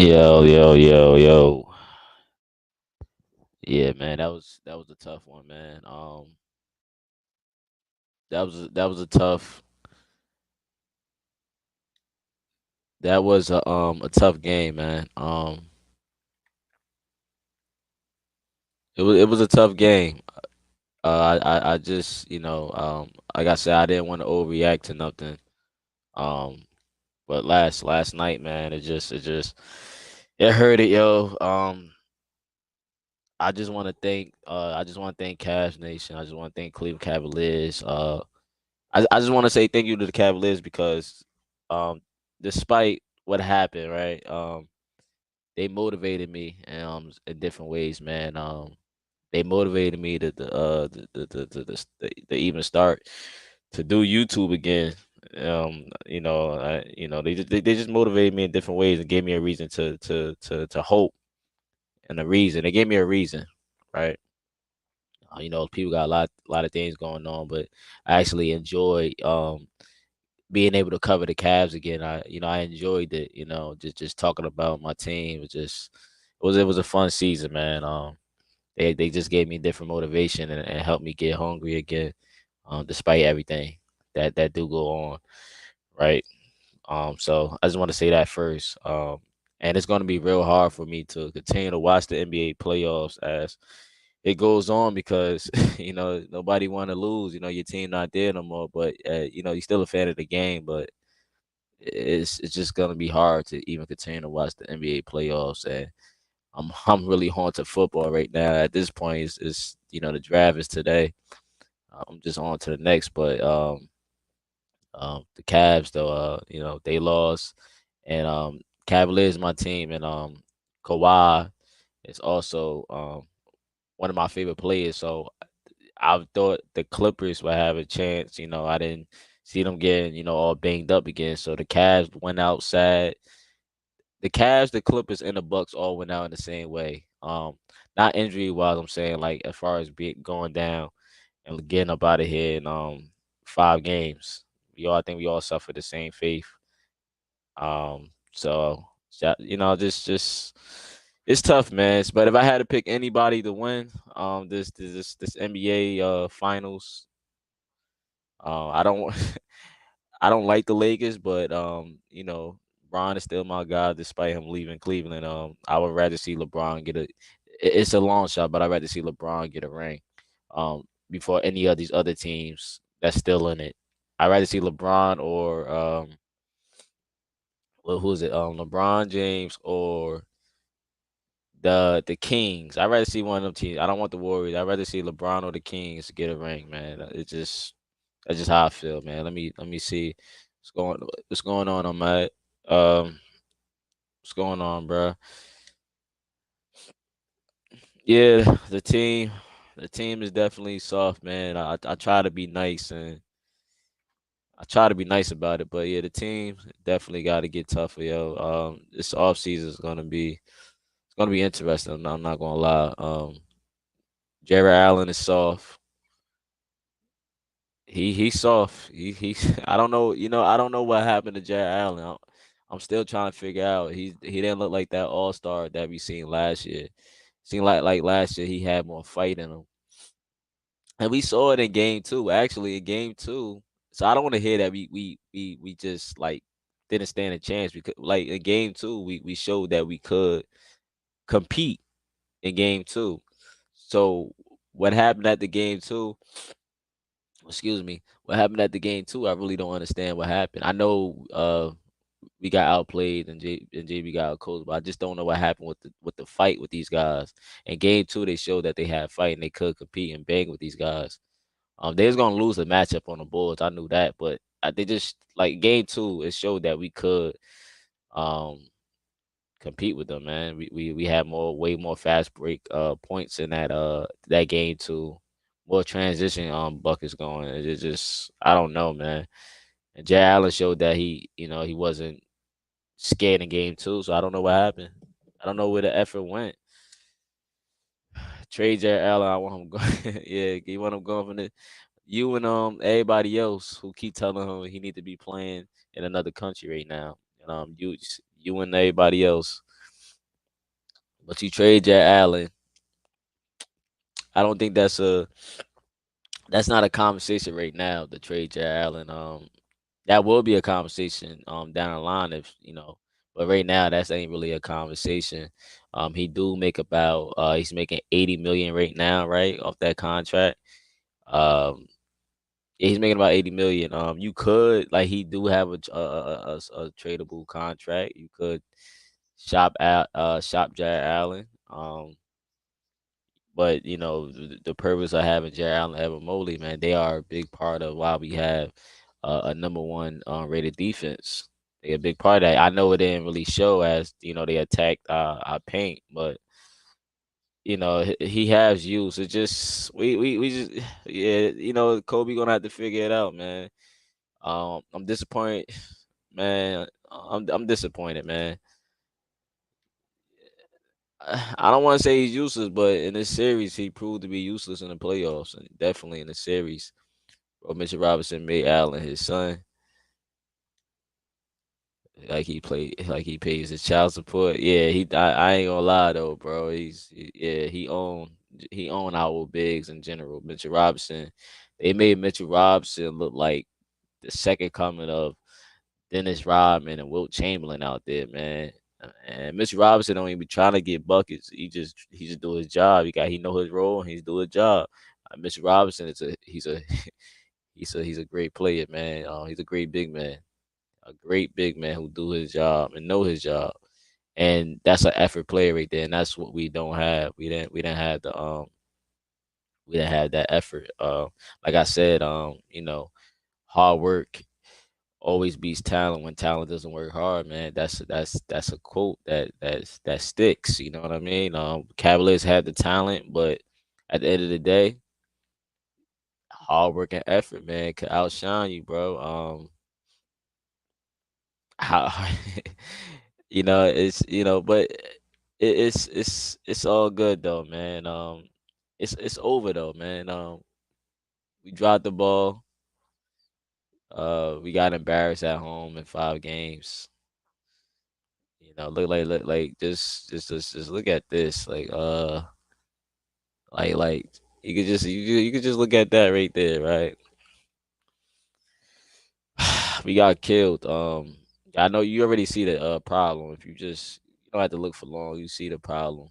Yo, yo, yo, yo. Yeah, man, that was a tough one, man. That was a tough game, man. It was a tough game. I just like I said, I didn't want to overreact to nothing. Um, but last night, man, it hurt it, yo. I just want to thank Cavs Nation. I just want to thank Cleveland Cavaliers. I just want to say thank you to the Cavaliers because, um, despite what happened, right? They motivated me in different ways, man. They motivated me to even start to do YouTube again. They just motivated me in different ways and gave me a reason to hope and a reason. They gave me a reason, right? People got a lot of things going on, but I actually enjoy being able to cover the Cavs again. I enjoyed it. Just talking about my team. It was a fun season, man. They just gave me different motivation and helped me get hungry again, despite everything that do go on, right? So I just want to say that first. And it's going to be real hard for me to continue to watch the NBA playoffs as it goes on because nobody want to lose. Your team not there no more, but you're still a fan of the game, but it's just gonna be hard to even continue to watch the NBA playoffs. And I'm really on to football right now. At this point, is the draft is today. I'm just on to the next, but the Cavs though, they lost, and Cavaliers my team, and Kawhi is also one of my favorite players. So I thought the Clippers would have a chance. I didn't see them getting all banged up again. So the Cavs went outside. The Cavs, the Clippers, and the Bucks all went out in the same way. Not injury wise, I'm saying like as far as going down and getting up out of here in 5 games. I think we all suffered the same fate. Just it's tough, man. But if I had to pick anybody to win, this NBA finals, I don't I don't like the Lakers, but Bron is still my guy despite him leaving Cleveland. I would rather see LeBron get it's a long shot, but I'd rather see LeBron get a ring before any of these other teams that's still in it. I'd rather see LeBron or who is it? LeBron James or the Kings. I'd rather see one of them teams. I don't want the Warriors. I'd rather see LeBron or the Kings get a ring, man. That's just how I feel, man. Let me see what's going on my what's going on, bro? Yeah, the team is definitely soft, man. I try to be nice and I try to be nice about it, but yeah, the team definitely got to get tougher, yo. This off season is gonna be interesting. I'm not gonna lie. Jarrett Allen is soft. He's soft. He I don't know. I don't know what happened to Jarrett Allen. I'm still trying to figure out. He didn't look like that All Star that we seen last year. Seemed like last year he had more fight in him, and we saw it in Game 2. Actually, in Game 2, so I don't want to hear that we just like didn't stand a chance because like in Game 2 we showed that we could compete in Game 2. So what happened at the Game 2? Excuse me. What happened at the Game 2? I really don't understand what happened. I know we got outplayed and JB got outcoached, but I just don't know what happened with the fight with these guys. In Game 2, they showed that they had fight and they could compete and bang with these guys. They was gonna lose the matchup on the boards. I knew that, but they just like Game 2. It showed that we could um compete with them, man. We had way more fast break points in that Game 2. More transition buckets going. It's just I don't know, man. And Jay Allen showed that he wasn't scared in Game 2, so I don't know what happened. I don't know where the effort went. Trade Jay Allen. I want him going. Yeah, you want him going from the you and everybody else who keep telling him he need to be playing in another country right now. And you and everybody else. But you trade Jack Allen, I don't think that's not a conversation right now to trade Jack Allen. That will be a conversation down the line if but right now that's ain't really a conversation. He do make about he's making 80 million right now, right, off that contract. Um, yeah, he's making about 80 million. You could like he do have a tradable contract. You could shop Jared Allen. But the purpose of having Jared Allen and Evan Mobley, man, they are a big part of why we have a number one rated defense. They a big part of that. I know it didn't really show as they attacked our paint, but he has use. It just we just yeah, Kobe gonna have to figure it out, man. I'm disappointed, man. I'm disappointed, man. I don't want to say he's useless, but in this series, he proved to be useless in the playoffs, and definitely in the series. Bro, Mitchell Robinson made Allen his son, like he pays his child support. Yeah, I ain't gonna lie though, bro. Yeah, he owned our bigs in general. Mitchell Robinson, they made Mitchell Robinson look like the second coming of Dennis Rodman and Wilt Chamberlain out there, man. And Mitchell Robinson don't even be trying to get buckets. He just do his job. He know his role and he's do his job. Mitchell Robinson he's a great player, man. He's a great big man who do his job and know his job. And that's an effort player right there. And that's what we don't have. We didn't have that effort. Like I said, hard work always beats talent when talent doesn't work hard, man. That's a quote that sticks. You know what I mean? Cavaliers had the talent, but at the end of the day, hard work and effort, man, could outshine you, bro. How it's but it's all good though, man. It's over though, man. We dropped the ball. We got embarrassed at home in 5 games. Look like just look at this. Like you could just look at that right there, right? We got killed. I know you already see the problem. If you don't have to look for long, you see the problem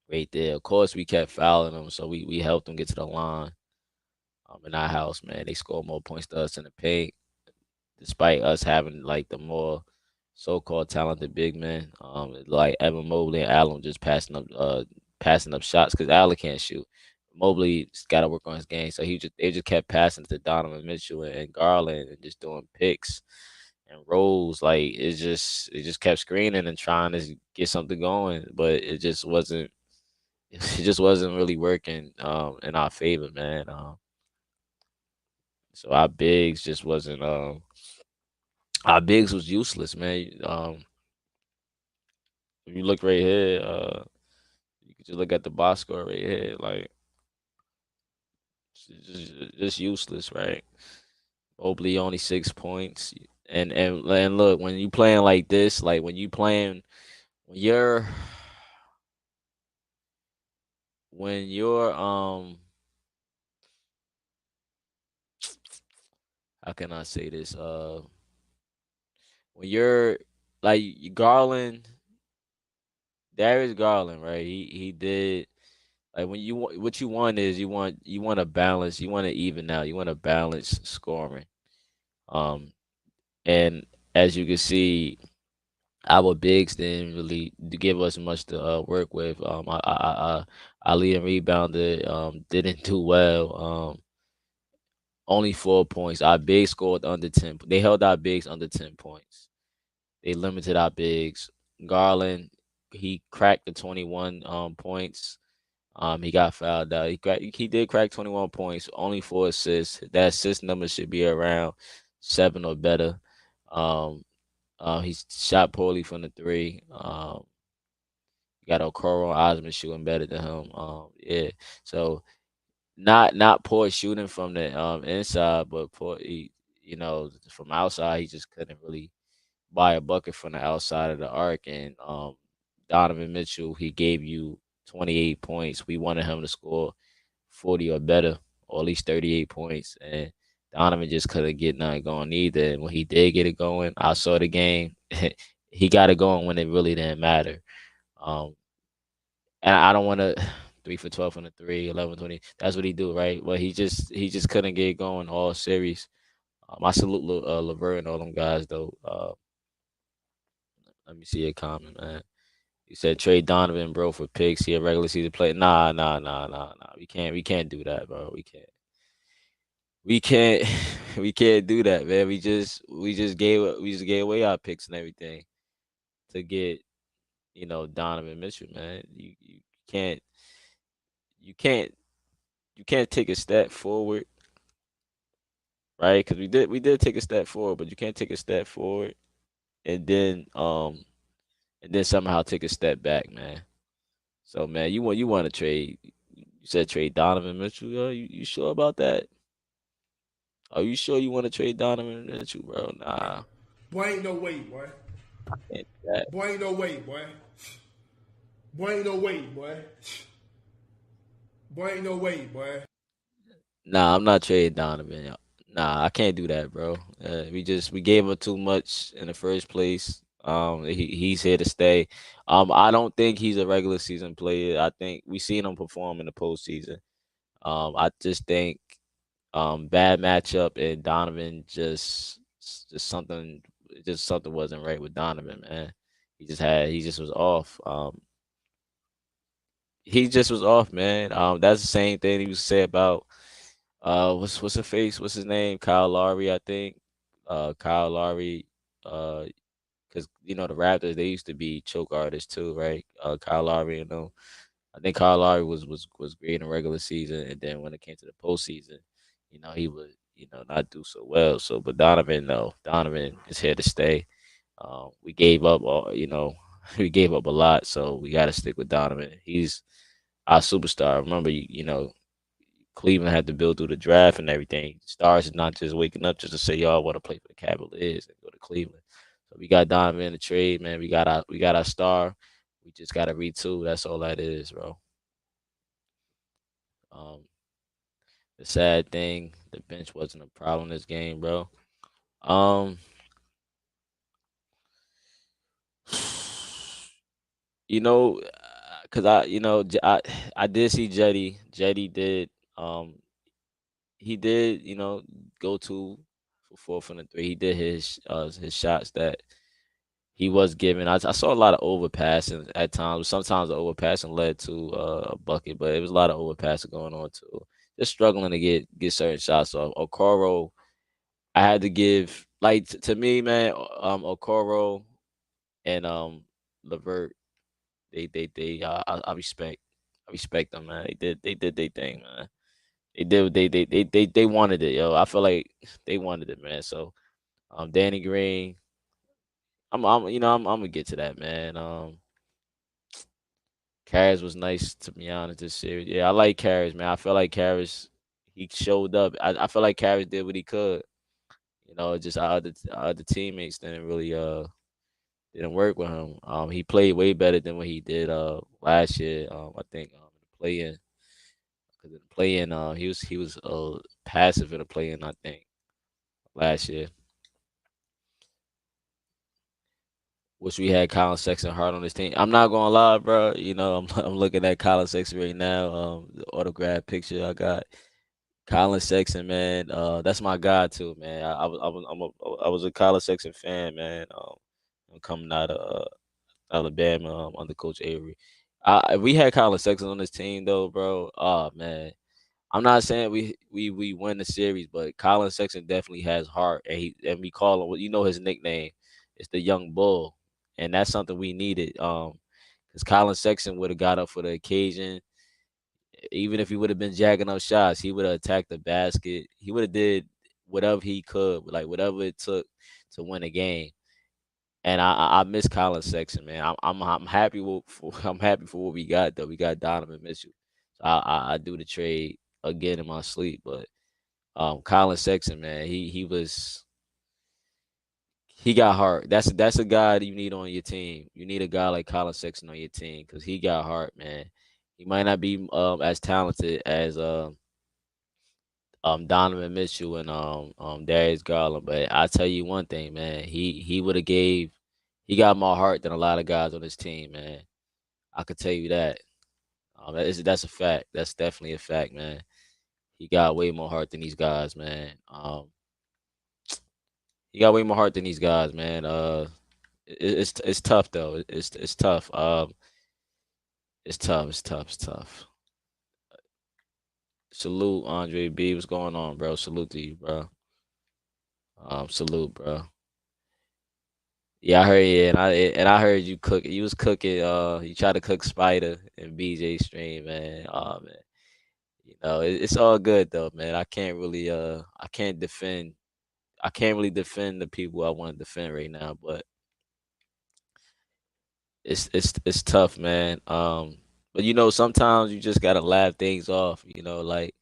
right there. Of course, we kept fouling them, so we helped them get to the line. In our house, man, they scored more points to us in the paint, despite us having like the more so-called talented big men, like Evan Mobley and Allen just passing up shots because Allen can't shoot. Mobley's got to work on his game, so they just kept passing to Donovan Mitchell and Garland and just doing picks and rolls. Like it just kept screening and trying to get something going, but it just wasn't. It just wasn't really working in our favor, man. So our bigs was useless, man. If you look right here, you can just look at the box score right here, like just useless, right? Mobley only 6 points, and look when you playing like this, like when you're how can I say this? When you're like Garland, Darius Garland, right? He did like when what you want is you want a balance, you want to even out, you want a balance scoring. Um, and as you can see, our bigs didn't really give us much to work with. Ali and rebounded, didn't do well. Only 4 points. Our bigs scored under 10. They held our bigs under 10 points. They limited our bigs. Garland, he cracked the 21 points. He got fouled out. He did crack 21 points, only 4 assists. That assist number should be around 7 or better. Um, he shot poorly from the three. You got Okoro and Osman shooting better than him. Yeah. So not poor shooting from the inside, but from outside he just couldn't really buy a bucket from the outside of the arc, and Donovan Mitchell. He gave you 28 points. We wanted him to score 40 or better, or at least 38 points. And Donovan just couldn't get nothing going either. And when he did get it going, I saw the game. He got it going when it really didn't matter. Um, and I don't want to 3 for 12 on the three, 11-20. That's what he do, right? But he just couldn't get going all series. I salute Levert and all them guys though. Let me see a comment, man. You said trade Donovan, bro, for picks. He a regular season player. Nah. We can't do that, bro. We can't we can't do that, man. We just gave away our picks and everything to get, Donovan Mitchell, man. Can't you can't you can't take a step forward, right? Because we did take a step forward, but you can't take a step forward and then somehow take a step back, man. So man, you want to trade. You said trade Donovan Mitchell. Yo, you sure about that? Are you sure you want to trade Donovan Mitchell, bro? Nah, Boy, ain't no way, boy. can't do that. Boy, ain't no way, boy. Boy, ain't no way, boy. Boy, ain't no way, boy. Nah, I'm not trading Donovan. Yo. Nah, I can't do that, bro. We gave him too much in the first place. He's here to stay. I don't think he's a regular season player. I think we seen him perform in the postseason. I just think bad matchup and Donovan just something wasn't right with Donovan, man. He just was off. He just was off, man. That's the same thing he was say about what's her face? What's his name? Kyle Lowry, I think. Kyle Lowry, because the Raptors they used to be choke artists too, right? Kyle Lowry, I think Kyle Lowry was great in regular season, and then when it came to the postseason, he would not do so well. So, but Donovan, no, Donovan is here to stay. We gave up all, we gave up a lot, so we got to stick with Donovan. He's our superstar. Remember, Cleveland had to build through the draft and everything. Stars is not just waking up just to say, "Y'all want to play for the Cavaliers and go to Cleveland." So we got Donovan in the trade, man. We got our star. We just got to retool. That's all that is, bro. Um, the sad thing, the bench wasn't a problem this game, bro. Um, you know, cause I did see Jetty. Jetty did. Um, he did. Go to for four from the three. He did his shots that he was giving. I saw a lot of overpassing at times. Sometimes the overpassing led to a bucket, but it was a lot of overpassing going on too. Just struggling to get certain shots off. Okoro, I had to give like to me, man. Okoro and Levert, I respect them, man. They did their thing, man. They did they wanted it, yo. I feel like they wanted it, man. So Danny Green, I'm gonna get to that, man. Karras was nice to be honest this series. Yeah, I like Karras, man. I feel like Karras he showed up. I feel like Karras did what he could. Just our other teammates didn't work with him. He played way better than what he did last year. I think in the play-in, because in the play-in, he was passive in the play-in. I think last year. Wish we had Colin Sexton hard on this team. I'm not gonna lie, bro. I'm looking at Colin Sexton right now. The autograph picture I got. Colin Sexton, man. That's my guy too, man. I was a Colin Sexton fan, man. I'm coming out of Alabama under Coach Avery. If we had Colin Sexton on this team though, bro. Oh man, I'm not saying we win the series, but Colin Sexton definitely has heart, and we call him. His nickname. It's the Young Bull, and that's something we needed. Because Colin Sexton would have got up for the occasion. Even if he would have been jacking up shots, he would have attacked the basket. He would have did whatever he could, like whatever it took to win a game. And I miss Colin Sexton, man. I'm happy I'm happy for what we got though. We got Donovan Mitchell. So I do the trade again in my sleep, but Colin Sexton, man, He got heart. That's a guy that you need on your team. You need a guy like Colin Sexton on your team because he got heart, man. He might not be as talented as Donovan Mitchell and Darius Garland, but I tell you one thing, man. He would have gave he got more heart than a lot of guys on his team, man. I could tell you that. That's a fact. That's definitely a fact, man. He got way more heart than these guys, man. He got way more heart than these guys, man. It's tough though. It's tough. It's tough. It's tough. It's tough. Salute Andre B. What's going on, bro? Salute to you, bro. Salute, bro. Yeah, I heard. Yeah, and I heard you cook. You was cooking. You tried to cook Spider and BJ stream, man. Oh man. It's all good though, man. I can't defend. I can't really defend the people I want to defend right now, but it's tough, man. But sometimes you just gotta laugh things off. Like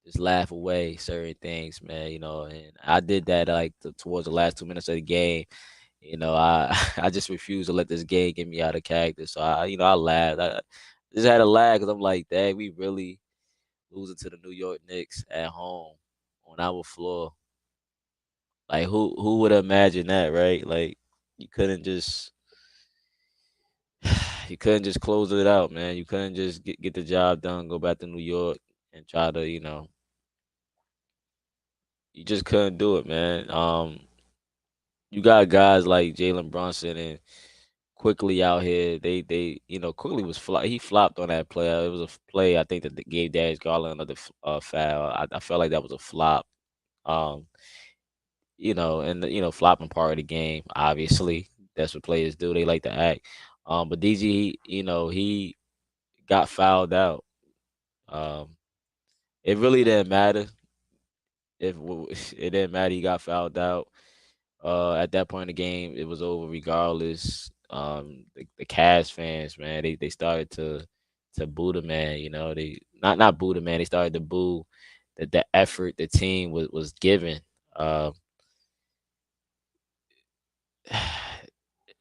just laugh away certain things, man. And I did that like towards the last 2 minutes of the game. I I just refuse to let this game get me out of character. So I laughed. I just had to laugh because I'm like, dang, we really losing to the New York Knicks at home on our floor. Like who would imagine that, right? Like you couldn't just you couldn't just close it out, man. You couldn't just get the job done, go back to New York and try to, you just couldn't do it, man. You got guys like Jalen Brunson and Quickly out here. Quickly was he flopped on that play. It was a play I think that gave Darius Garland another foul. I felt like that was a flop. Um, and flopping part of the game. Obviously, that's what players do. They like to act. But DG, he got fouled out. Um, it really didn't matter if it didn't matter. He got fouled out. At that point in the game, it was over regardless. The Cavs fans, man, they started to boo the man. They not boo the man. They started to boo the effort the team was giving. Um,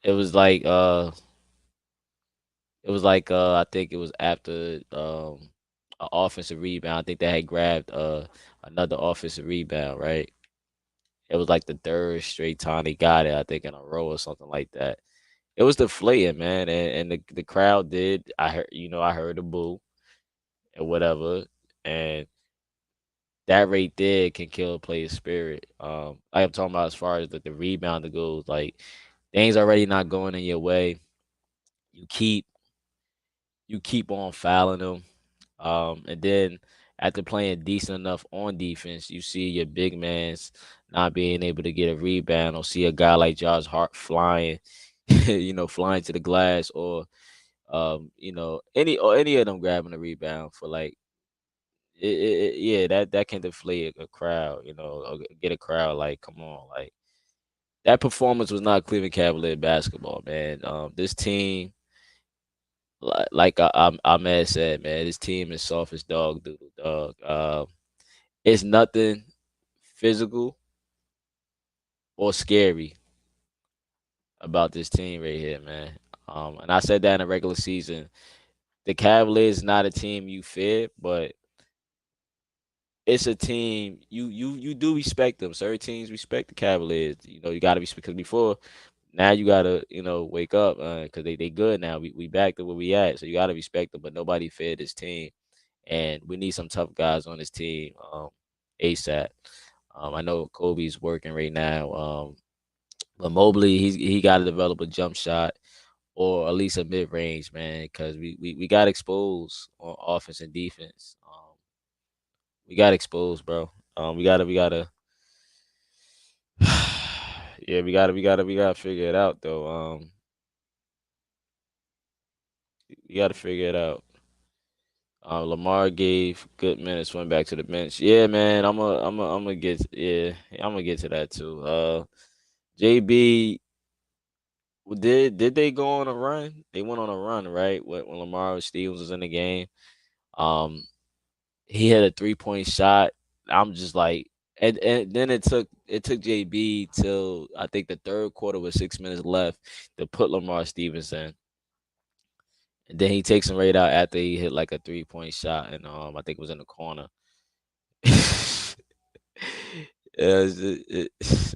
it was like I think it was after an offensive rebound. I think they had grabbed another offensive rebound, right? It was like the third straight time they got it, I think in a row or something like that. It was deflating, man, and the crowd did. I heard the boo and whatever, and that right there can kill a player's spirit. I'm talking about as far as the rebound goes, like things already not going in your way. You keep you keep on fouling them. And then after playing decent enough on defense, you see your big man's not being able to get a rebound, or see a guy like Josh Hart flying, flying to the glass, or any of them grabbing a rebound for like yeah, that can deflate a crowd, or get a crowd like, come on, like that performance was not Cleveland Cavalier basketball, man. This team, like Ahmed said, man, this team is soft as dog doodle, dog. It's nothing physical or scary about this team right here, man. And I said that in the regular season. The Cavaliers is not a team you fear, but it's a team you do respect them. Certain teams respect the Cavaliers. You got to respect, because before now you gotta wake up because they good now. We back to where we at, so you gotta respect them. But nobody feared this team, and we need some tough guys on this team ASAP. I know Kobe's working right now, but Mobley he got to develop a jump shot, or at least a mid range, man, because we got exposed on offense and defense. We got exposed, bro. We gotta yeah, we gotta figure it out though. We gotta figure it out. Lamar gave good minutes, went back to the bench. Yeah, man, I'm gonna get to that too. JB, did they go on a run? They went on a run, right? When Lamar Stevens was in the game. Um, he had a 3-point shot. I'm just like, and then it took JB till I think the third quarter with 6 minutes left to put Lamar Stevenson. And then he takes him right out after he hit like a 3-point shot, and I think it was in the corner. Yeah,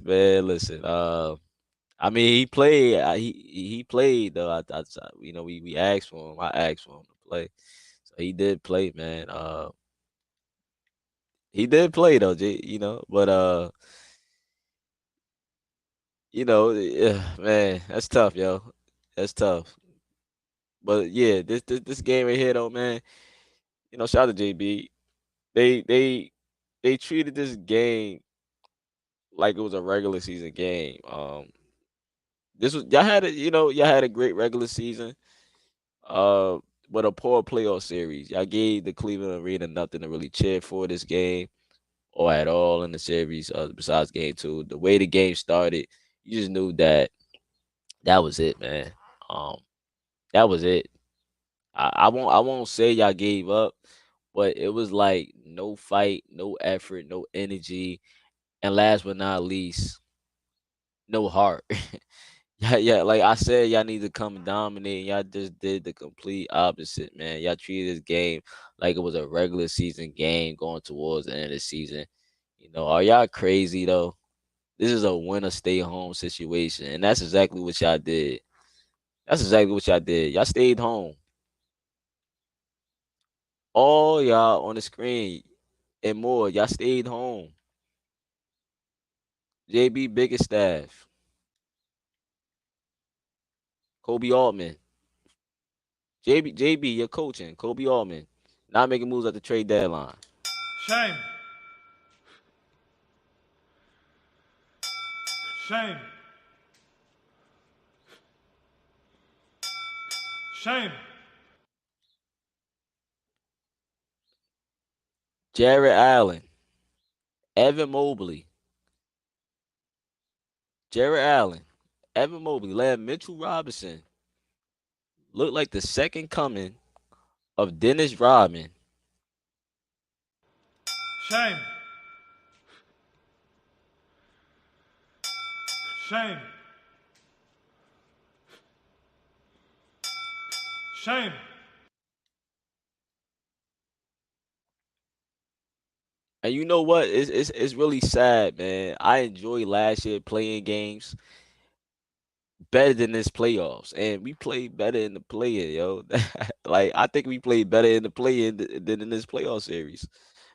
man, listen. I mean, he played. He played though. We asked for him. I asked for him to play, so he did play, man. He did play though, But yeah, man, that's tough, yo. That's tough. But yeah, this game right here, though, man. Shout out to JB. They they they treated this game like it was a regular season game. This was y'all had a great regular season. Uh, but a poor playoff series. Y'all gave the Cleveland Arena nothing to really cheer for this game or at all in the series. Besides game two, the way the game started, you just knew that that was it, man. Um, that was it. I won't say y'all gave up, but it was like no fight, no effort, no energy, and last but not least, no heart. Yeah, yeah, like I said, y'all need to come and dominate. Y'all just did the complete opposite, man. Y'all treated this game like it was a regular season game going towards the end of the season. Are y'all crazy though? This is a winner stay home situation, and that's exactly what y'all did. That's exactly what y'all did. Y'all stayed home. All y'all on the screen and more, y'all stayed home. JB biggest staff, Kobe Altman, JB, you're coaching, Kobe Altman, not making moves at the trade deadline. Shame. Shame. Shame. Jarrett Allen, Evan Mobley, Jarrett Allen, Evan Mobley, led Mitchell Robinson looked like the second coming of Dennis Rodman. Shame. Shame. Shame. And you know what? It's really sad, man. I enjoyed last year playing games better than this playoffs, and we played better in the play-in, yo. Like I think we played better in the play-in than in this playoff series.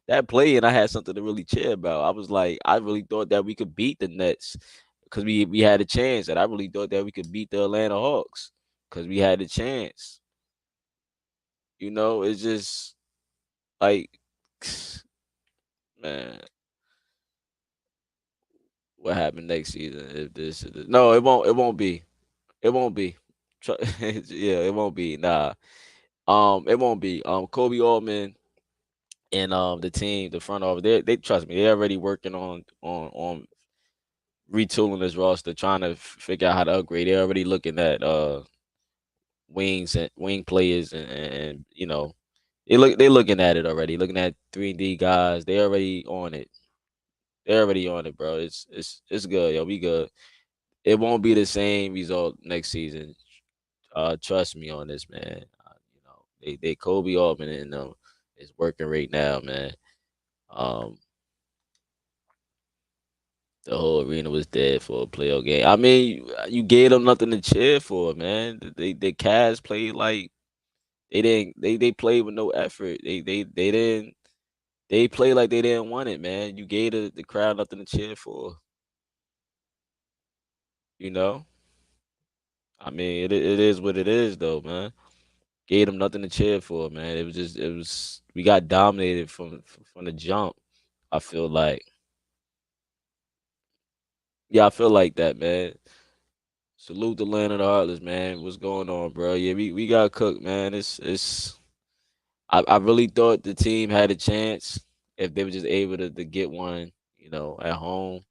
That play-in, I had something to really cheer about. I was like, I really thought that we could beat the Nets because we had a chance, and I really thought that we could beat the Atlanta Hawks because we had a chance. It's just like, man, what happened next season? If no, it won't. It won't be. It won't be. Yeah, it won't be. Nah. It won't be. Kobe Altman and the team, the front office, they trust me. They're already working on retooling this roster, trying to figure out how to upgrade. They're already looking at wings and wing players, and they're looking at it already. Looking at 3D guys. They already on it. They're already on it, bro. It's good, yo. We good. It won't be the same result next season. Trust me on this, man. They Kobe Altman and is working right now, man. Um, the whole arena was dead for a playoff game. I mean, you gave them nothing to cheer for, man. The Cavs played like they played with no effort. They didn't they played like they didn't want it, man. You gave the crowd nothing to cheer for. You know, I mean, it is what it is, though, man. Gave them nothing to cheer for, man. It was we got dominated from the jump. I feel like, yeah, I feel like that, man. Salute the land of the heartless, man. What's going on, bro? Yeah, we got cooked, man. It's I really thought the team had a chance if they were just able to get one, at home.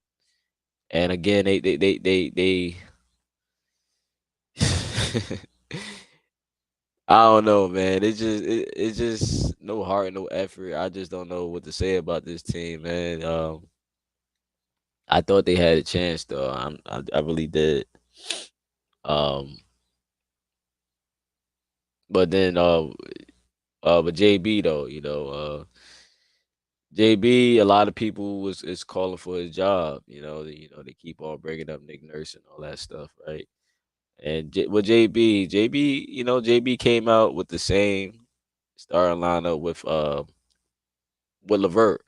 And again, they I don't know, man. It's just no heart, no effort. I just don't know what to say about this team, man. I thought they had a chance though. I really did. Um, but then but JB though, JB, a lot of people was is calling for his job. They keep on bringing up Nick Nurse and all that stuff, right? And with JB, JB came out with the same starting lineup with Levert.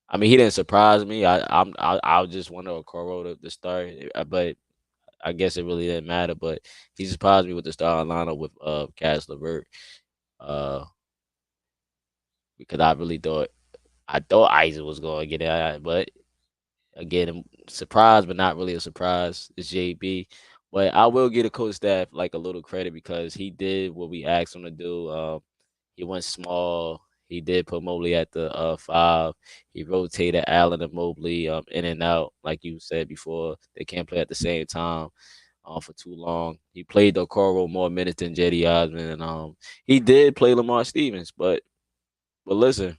I mean, he didn't surprise me. I just wanted Okoro to start, but I guess it really didn't matter. But he surprised me with the starting lineup with Cass Levert, uh, because I thought Isaac was going to get it, but again, I'm surprised, but not really a surprise. It's JB. But I will give the coach staff like a little credit because he did what we asked him to do. He went small. He did put Mobley at the 5. He rotated Allen and Mobley in and out, like you said before. They can't play at the same time for too long. He played Okoro more minutes than Jetty Osman, and he did play Lamar Stevens. But listen,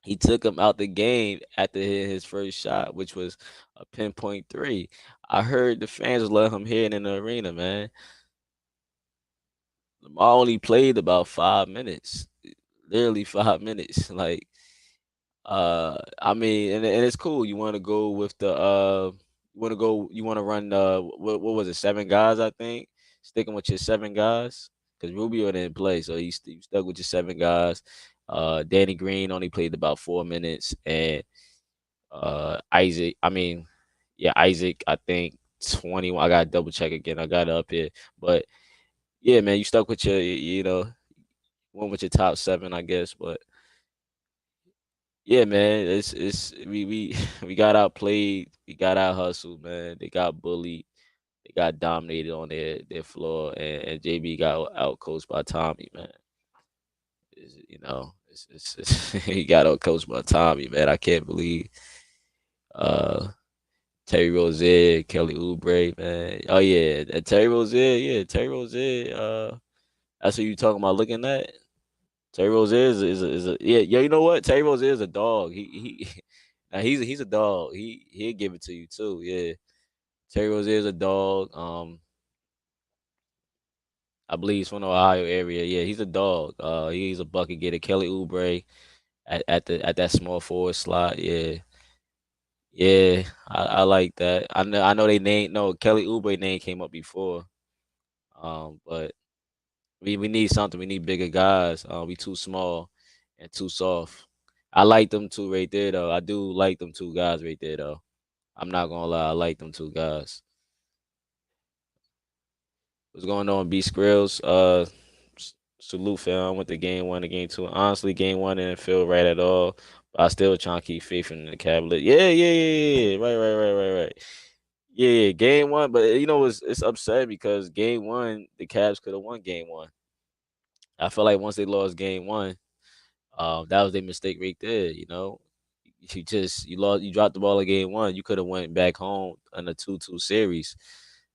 he took him out the game after his first shot, which was a pinpoint three. I heard the fans let him hit it in the arena, man. Lamar only played about 5 minutes, literally 5 minutes. Like, I mean, and it's cool. You want to go with you want to run, what was it, 7 guys, I think? Sticking with your 7 guys because Rubio didn't play, so you stuck with your 7 guys. Danny Green only played about 4 minutes, and Isaac. I mean, yeah, Isaac. I think 21. I gotta double check again. I got it up here, but yeah, man, you stuck with went with your top 7, I guess. But yeah, man, it's we we got outplayed. We got out hustled, man. They got bullied. They got dominated on their floor, and JB got out coached by Tommy, man. He got out coached by Tommy, man. I can't believe. Uh, Terry Rozier, Kelly Oubre, man. Oh yeah, Terry Rozier, yeah, Terry Rozier. That's what you talking about. Looking at Terry Rozier is a yeah. Yo, you know what? Terry Rozier is a dog. He now he's a dog. He'll give it to you too. Yeah, Terry Rozier is a dog. I believe he's from the Ohio area. Yeah, he's a dog. He's a bucket getter. Kelly Oubre at that small forward slot. Yeah. Yeah, I like that. I know they name no Kelly Oubre name came up before. But we need something. We need bigger guys. We too small and too soft. I like them two right there though. I do like them 2 guys right there though. I'm not gonna lie, I like them 2 guys. What's going on, B Skrills? Salute fam. I went to game 1 and game 2. Honestly, game 1 didn't feel right at all. But I still trying to keep faith in the Cavaliers. Yeah. Right. Yeah, game 1, but it's upsetting because game 1, the Cavs could have won game 1. I feel like once they lost game 1, that was their mistake right there. You dropped the ball in game 1. You could have went back home in a 2-2 series,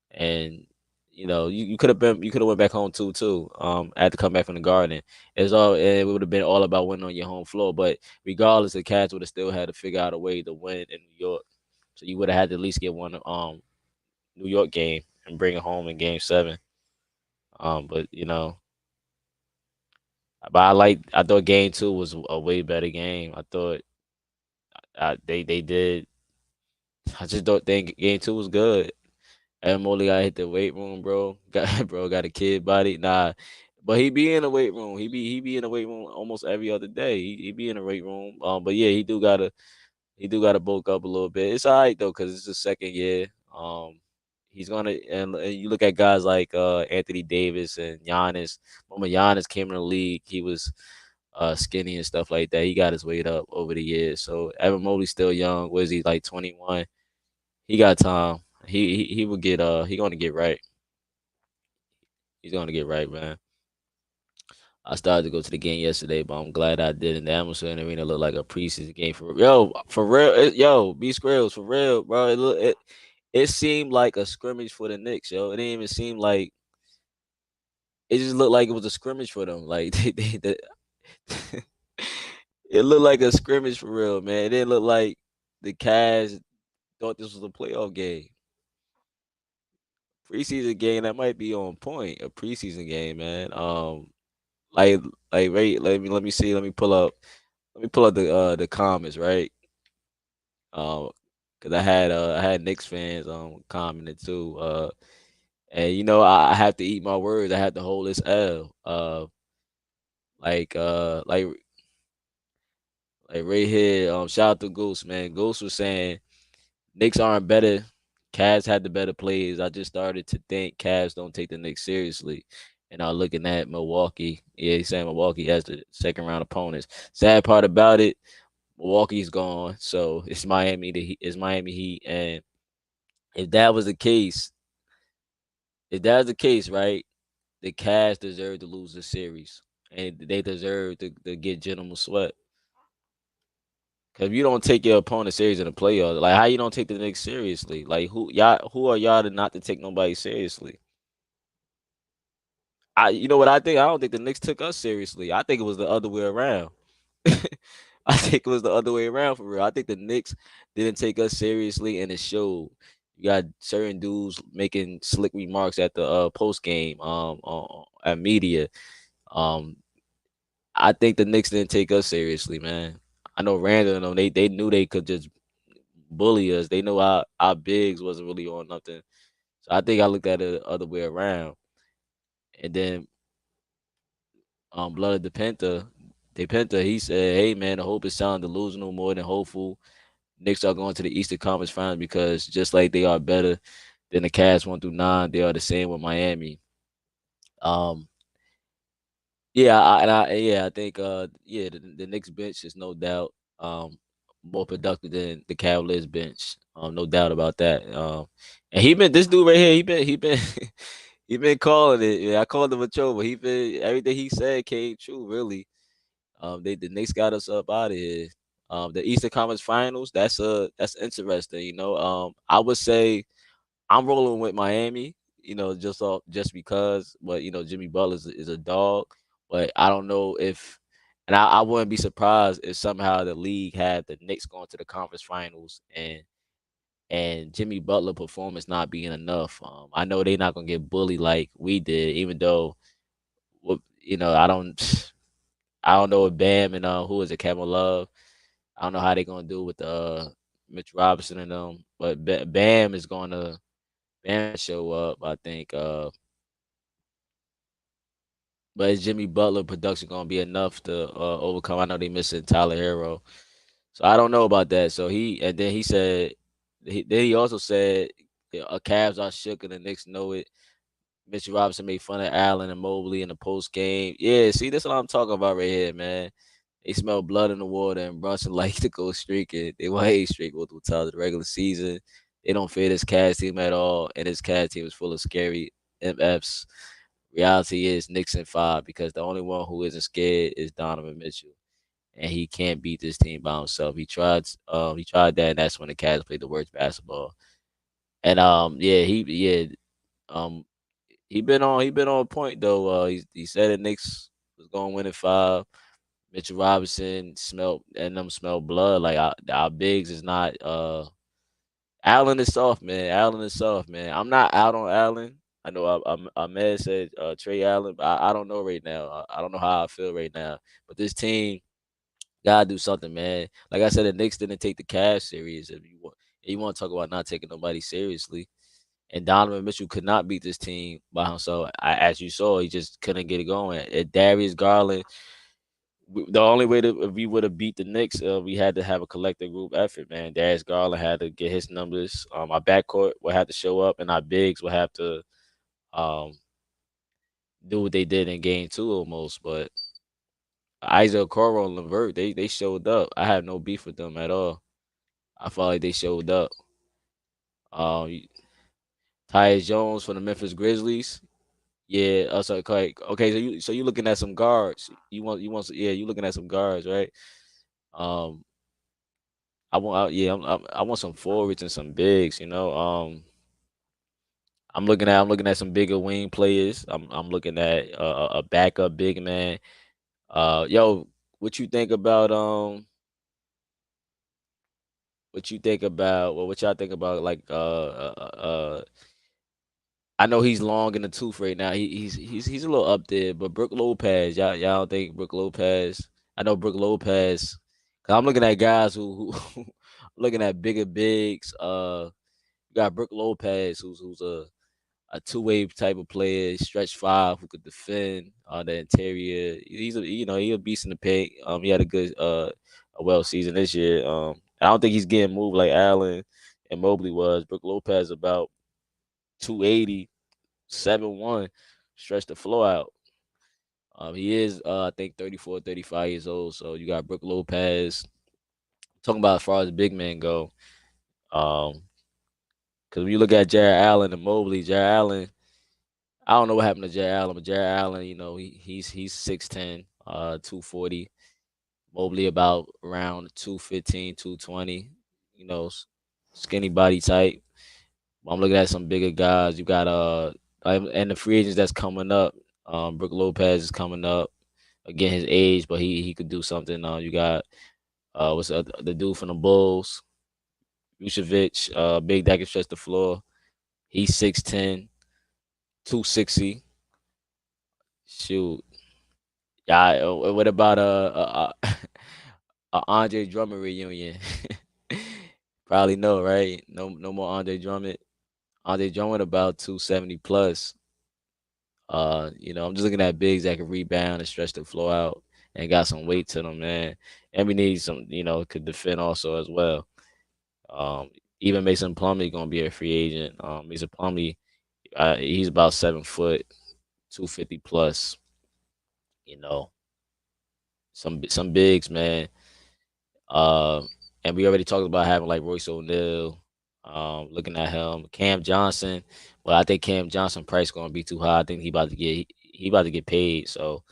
and you could have went back home 2-2. Had to come back from the Garden. It would have been all about winning on your home floor. But regardless, the Cavs would have still had to figure out a way to win in New York. So you would have had to at least get one New York game and bring it home in game 7. But I thought game 2 was a way better game. I thought they did. I just don't think game 2 was good. And Molly got hit the weight room, bro. Got a kid body. Nah, but he be in the weight room. He be in the weight room almost every other day. He be in the weight room. But yeah, he do gotta bulk up a little bit. It's all right though, cause it's his second year. He's gonna and you look at guys like Anthony Davis and Giannis. When Giannis came in the league, he was skinny and stuff like that. He got his weight up over the years. So Evan Mobley's still young. What is he, like 21? He got time. He will get he gonna get right. He's gonna get right, man. I started to go to the game yesterday, but I'm glad I didn't. The atmosphere in the arena looked like a preseason game for real. Yo, B Squirrels, for real, bro. It seemed like a scrimmage for the Knicks, yo. It didn't even seem like it just looked like it was a scrimmage for them. Like it looked like a scrimmage for real, man. It didn't look like the Cavs thought this was a playoff game. Preseason game that might be on point. A preseason game, man. Like wait, let me see. Let me pull up the comments, right? Cause I had Knicks fans commenting too. And I have to eat my words. I have to hold this L. Like uh like like right here. Shout out to Goose, man. Goose was saying Knicks aren't better. Cavs had the better players. I just started to think Cavs don't take the Knicks seriously. And I'm looking at Milwaukee. Yeah, he's saying Milwaukee has the second round opponents. Sad part about it, Milwaukee's gone. So it's Miami Heat. And if that was the case, if that was the case, right, the Cavs deserve to lose the series. And they deserve to get gentleman swept. Cause if you don't take your opponent serious in the playoffs, like how you don't take the Knicks seriously? Like who are y'all to not to take nobody seriously? You know what I think? I don't think the Knicks took us seriously. I think it was the other way around. I think it was the other way around for real. I think the Knicks didn't take us seriously, and it showed. You got certain dudes making slick remarks at the post game at media. Um, I think the Knicks didn't take us seriously, man. I know Randall and them, they knew they could just bully us. They know our bigs wasn't really on nothing. So I think I looked at it the other way around. And then Blood of the Penta, he said, "Hey man, the hope is sound delusional more than hopeful. Knicks are going to the Eastern Conference Finals because just like they are better than the Cavs 1 through 9, they are the same with Miami." Um, I think the Knicks bench is no doubt more productive than the Cavaliers bench. No doubt about that. And he been this dude right here, he been he been calling it. Yeah, I called him a troll, but he been everything he said came true, really. The Knicks got us up out of here. The Eastern Conference Finals, that's interesting, I would say I'm rolling with Miami, just because. But Jimmy Butler is a dog. But I don't know if, and I wouldn't be surprised if somehow the league had the Knicks going to the conference finals and Jimmy Butler performance not being enough. I know they're not gonna get bullied like we did, even though, I don't, I don't know if Bam and who is it, Kevin Love. I don't know how they're gonna do with Mitch Robinson and them, but Bam is gonna show up, I think. But is Jimmy Butler production gonna be enough to overcome? I know they missing Tyler Hero, so I don't know about that. So and then he said, then he also said, Cavs are shook and the Knicks know it. Mitchell Robinson made fun of Allen and Mobley in the post game. Yeah, see, this is what I'm talking about right here, man. They smell blood in the water, and Brunson like to go streaking. They want 8 straight multiple times in the regular season. They don't fear this Cavs team at all, and this Cavs team is full of scary MFs. Reality is Knicks in 5 because the only one who isn't scared is Donovan Mitchell, and he can't beat this team by himself. He tried that, and that's when the Cavs played the worst basketball. And um, he been on point though. He said the Knicks was going to win in 5. Mitchell Robinson smelled blood. Like our bigs is not. Allen is soft, man. Allen is soft, man. I'm not out on Allen. I know Ahmed said Trey Allen, but I don't know right now. I don't know how I feel right now. But this team gotta do something, man. Like I said, the Knicks didn't take the Cavs serious. If you want to talk about not taking nobody seriously, and Donovan Mitchell could not beat this team by himself. As you saw, he just couldn't get it going. And Darius Garland, the only way that if we would have beat the Knicks, we had to have a collective group effort, man. Darius Garland had to get his numbers. Our backcourt would have to show up, and our bigs would have to um, do what they did in game 2 almost. But Isaac Okoro and Levert, they showed up. I have no beef with them at all. I felt like they showed up. Um, Tyus Jones from the Memphis Grizzlies. Yeah, so okay. So you looking at some guards. You looking at some guards, right? Um, I want some forwards and some bigs. I'm looking at some bigger wing players. I'm looking at a backup big man. Yo, what you think about what you think about, well, what y'all think about like I know he's long in the tooth right now. He's a little up there, but Brook Lopez, y'all don't think Brook Lopez? I know Brook Lopez. Cause I'm looking at guys who looking at bigger bigs. You got Brook Lopez, who's a two-way type of player, stretch five who could defend on the interior. He's a he a beast in the paint. He had a good a well season this year. I don't think he's getting moved like Allen and Mobley was. Brook Lopez about 280, 7'1", stretch the floor out. He is I think 34, 35 years old. So you got Brook Lopez. Talking about as far as big men go. Um, because when you look at Jarrett Allen and Mobley, Jarrett Allen, I don't know what happened to Jarrett Allen, but Jarrett Allen, he's 6'10", 240. Mobley about around 215, 220. You know, skinny body type. I'm looking at some bigger guys. You got and the free agents that's coming up. Brook Lopez is coming up. Again, his age, but he could do something. You got what's the dude from the Bulls, Vucevic, big that can stretch the floor. He's 6'10", 260. Shoot. Yeah. What about a Andre Drummond reunion? Probably no, right? No more Andre Drummond. Andre Drummond about 270 plus. I'm just looking at bigs that can rebound and stretch the floor out and got some weight to them, man. And we need some, could defend also as well. Even Mason Plumlee gonna be a free agent. Mason Plumlee, he's about 7 foot, 250 plus. You know, some bigs, man. Uh, and we already talked about having like Royce O'Neal. Looking at him, Cam Johnson. Well, I think Cam Johnson price gonna be too high. I think he about to get paid. So,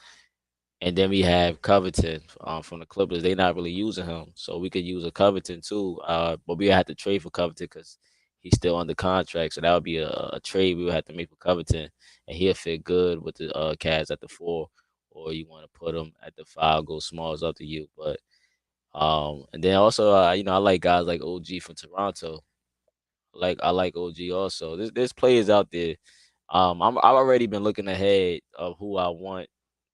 and then we have Covington from the Clippers. They not really using him, so we could use a Covington too. But we have to trade for Covington because he's still under contract. So that would be a trade we would have to make for Covington, and he'll fit good with the Cavs at the 4, or you want to put him at the 5. Go small, is up to you. But and then also, I like guys like OG from Toronto. I like OG also. There's players out there. I've already been looking ahead of who I want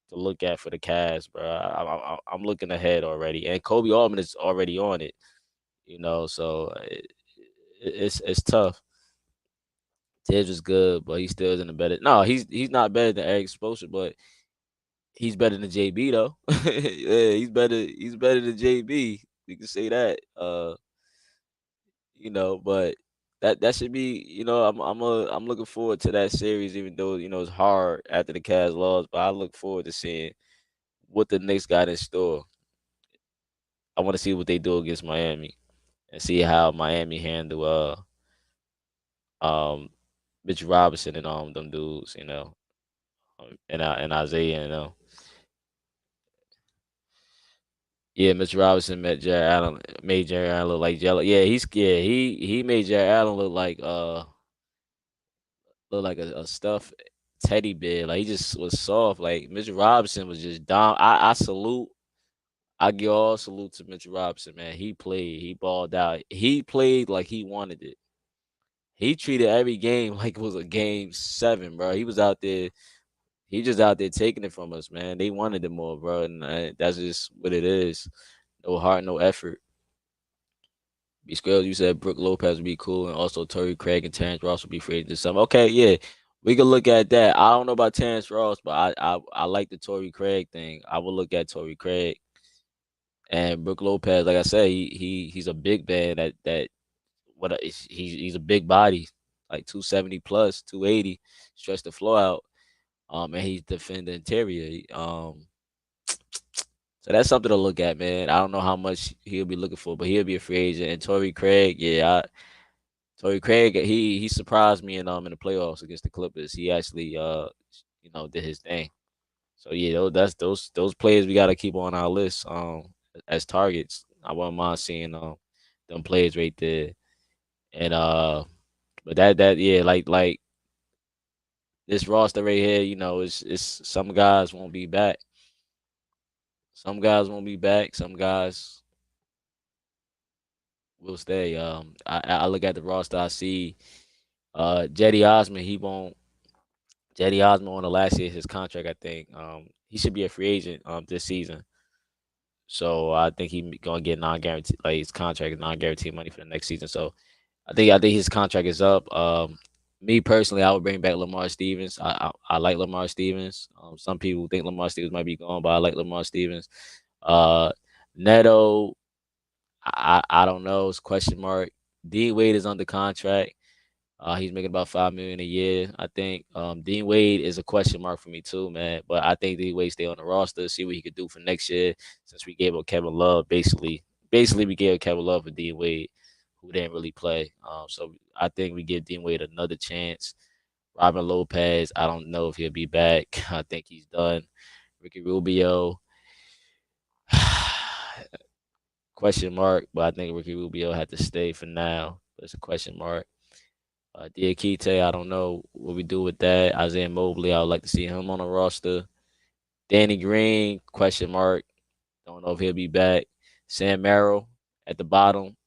to look at for the Cavs, bro. I'm looking ahead already, and Kobe Altman is already on it. So it's tough. Tibbs is good, but he still isn't a better. No, he's not better than Eric Spoelstra, but he's better than JB though. Yeah, He's better than JB. We can say that. But that should be. I'm looking forward to that series, even though it's hard after the Cavs lost. But I look forward to seeing what the Knicks got in store. I want to see what they do against Miami and see how Miami handle um Mitch Robinson and them dudes, and Isaiah, Yeah, Mitch Robinson made Jared Allen look like jello. Yeah, he's scared. He made Jared Allen look like a stuffed teddy bear. Like he just was soft. Like Mitch Robinson was just down. I salute. I give all salute to Mitch Robinson, man. He played. He balled out. He played like he wanted it. He treated every game like it was a game 7, bro. He was out there. He just out there taking it from us, man. They wanted it more, bro, and that's just what it is. No heart, no effort. B Scrubs, you said Brook Lopez would be cool, and also Torrey Craig and Terrence Ross would be free agents. Some okay, yeah, we can look at that. I don't know about Terrence Ross, but I like the Torrey Craig thing. I will look at Torrey Craig and Brook Lopez. Like I said, he's a big man he's a big body, like 270 plus, 280, stretch the floor out. And he's defend the interior. So that's something to look at, man. I don't know how much he'll be looking for, but he'll be a free agent. And Torrey Craig, yeah, Torrey Craig, he surprised me in the playoffs against the Clippers. He actually did his thing. So yeah, those players we got to keep on our list as targets. I wouldn't mind seeing them players right there. And but that yeah, like this roster right here, it's some guys won't be back. Some guys won't be back. Some guys will stay. I look at the roster. I see Jetty Osman. Jetty Osman on the last year of his contract. I think he should be a free agent this season. So I think he gonna get non-guaranteed, like his contract is non-guaranteed money for the next season. So I think his contract is up. Me personally, I would bring back Lamar Stevens. I like Lamar Stevens. Some people think Lamar Stevens might be gone, but I like Lamar Stevens. Uh, Neto, I don't know. It's a question mark. Dean Wade is under contract. He's making about 5 million a year. I think Dean Wade is a question mark for me too, man. But I think Dean Wade stay on the roster, see what he could do for next year. Since we gave up Kevin Love, basically we gave Kevin Love for Dean Wade, who didn't really play. So I think we give Dean Wade another chance. Robin Lopez, I don't know if he'll be back. I think he's done. Ricky Rubio, question mark, but I think Ricky Rubio had to stay for now. It's a question mark. Diakite, I don't know what we do with that. Isaiah Mobley, I would like to see him on the roster. Danny Green, question mark. Don't know if he'll be back. Sam Merrill at the bottom,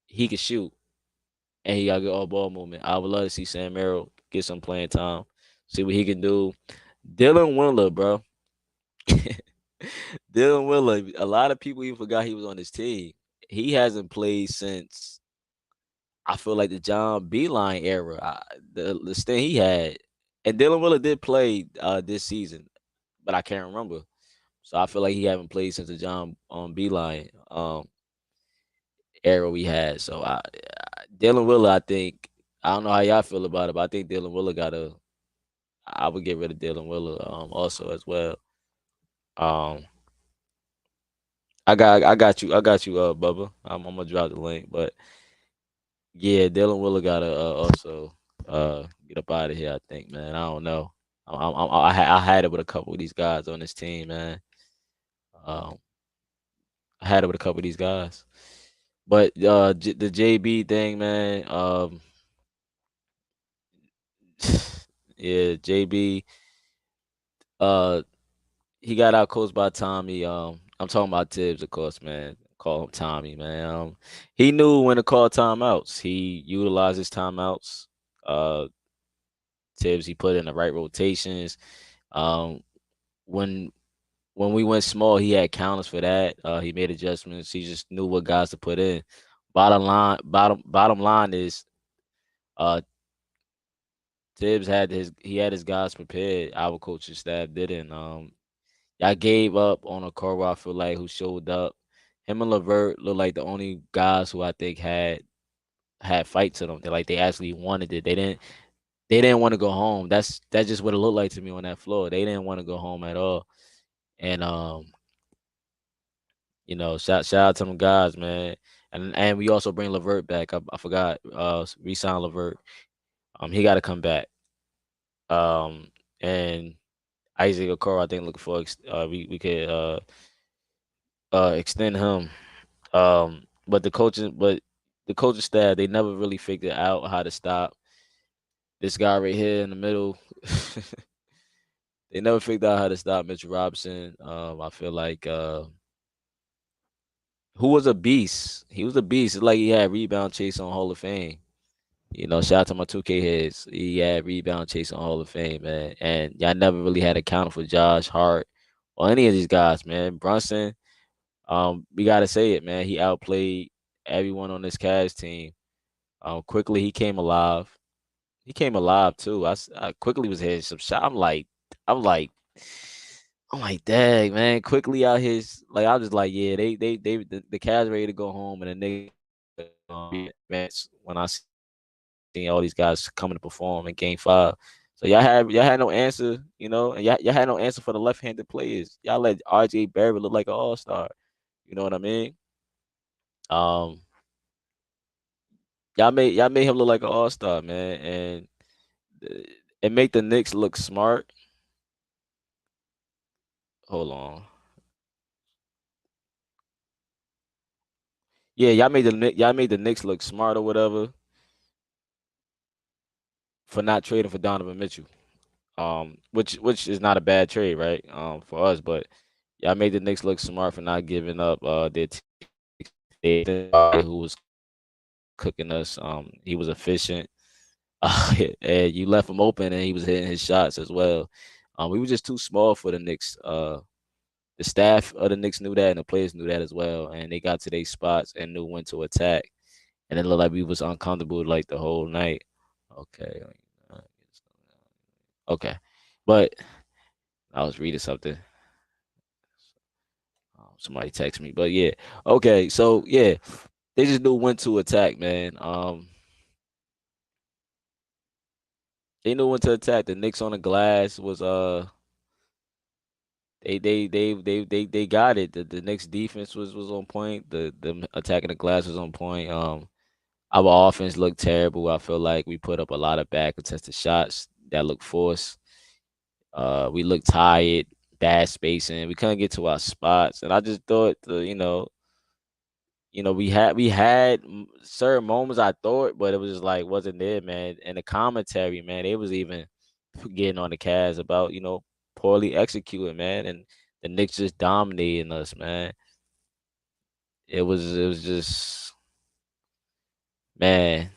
he can shoot and he got good all ball movement. I would love to see Sam Merrill get some playing time, see what he can do. Dylan Windler, bro. Dylan Windler, a lot of people even forgot he was on this team. He hasn't played since I feel like the John Beeline era, the stint he had, and Dylan Willer did play this season, but I can't remember. So I feel like he haven't played since the John Beeline era we had. So Dylan Willer, I don't know how y'all feel about it, but I think Dylan Willer I would get rid of Dylan Willer also as well. Um, I got you, Bubba. I'm gonna drop the link, but yeah, Dylan Willer gotta also get up out of here. I think, man. I don't know. I had it with a couple of these guys on this team, man. Um, I had it with a couple of these guys, but the JB thing, man. Yeah, JB. Uh, he got out coached by Tommy. I'm talking about Tibbs, of course, man. Call him Tommy, man. He knew when to call timeouts. He utilized his timeouts. Uh, Tibbs, he put in the right rotations. Um, when when we went small, he had counters for that. He made adjustments. He just knew what guys to put in. Bottom line is, uh, Tibbs had his guys prepared. Our coaching staff didn't. Y'all gave up on a core I feel like who showed up. Him and Levert look like the only guys who I think had fight to them. They actually wanted it. They didn't want to go home. That's just what it looked like to me on that floor. They didn't want to go home at all. And shout out to them guys, man. And we also bring Levert back. I forgot. Resign Levert. He got to come back. And Isaac Okoro, I think looking for we could extend him. But the coaching staff, they never really figured out how to stop this guy right here in the middle. They never figured out how to stop Mitchell Robinson. I feel like who was a beast. He was a beast. It's like he had rebound chase on Hall of Fame. Shout out to my 2K heads. He had rebound chase on Hall of Fame, man. And y'all never really had a counter for Josh Hart or any of these guys, man. Brunson, we gotta say it, man. He outplayed everyone on this Cavs team. Quickly he came alive. He came alive too. I quickly was hitting some shot. I'm like, I'm like, dang, man. Quickly out his like, I was just like, yeah, the Cavs ready to go home, and the niggas when I seen all these guys coming to perform in Game 5. So y'all had no answer, and y'all had no answer for the left-handed players. Y'all let RJ Barrett look like an all-star. You know what I mean? Um, y'all made him look like an all-star, man, and it make the Knicks look smart. Hold on. Yeah, y'all made the Knicks look smart or whatever for not trading for Donovan Mitchell. Which is not a bad trade, right? For us, but y'all made the Knicks look smart for not giving up their team who was cooking us. He was efficient. And you left him open, and he was hitting his shots as well. We were just too small for the Knicks. The staff of the Knicks knew that, and the players knew that as well. And they got to their spots and knew when to attack. And it looked like we was uncomfortable like the whole night. Okay, okay, but I was reading something. Somebody text me, but yeah, okay. So yeah, they just knew when to attack, man. They knew when to attack. The Knicks on the glass was they got it. The Knicks defense was on point. The attacking the glass was on point. Our offense looked terrible. I feel like we put up a lot of bad contested shots that looked forced. We looked tired, bad spacing. We couldn't get to our spots, and I just thought we had certain moments I thought, but it was just like wasn't there, man. And the commentary, man, they was even getting on the Cavs about poorly executing, man, and the Knicks just dominating us, man. It was just man.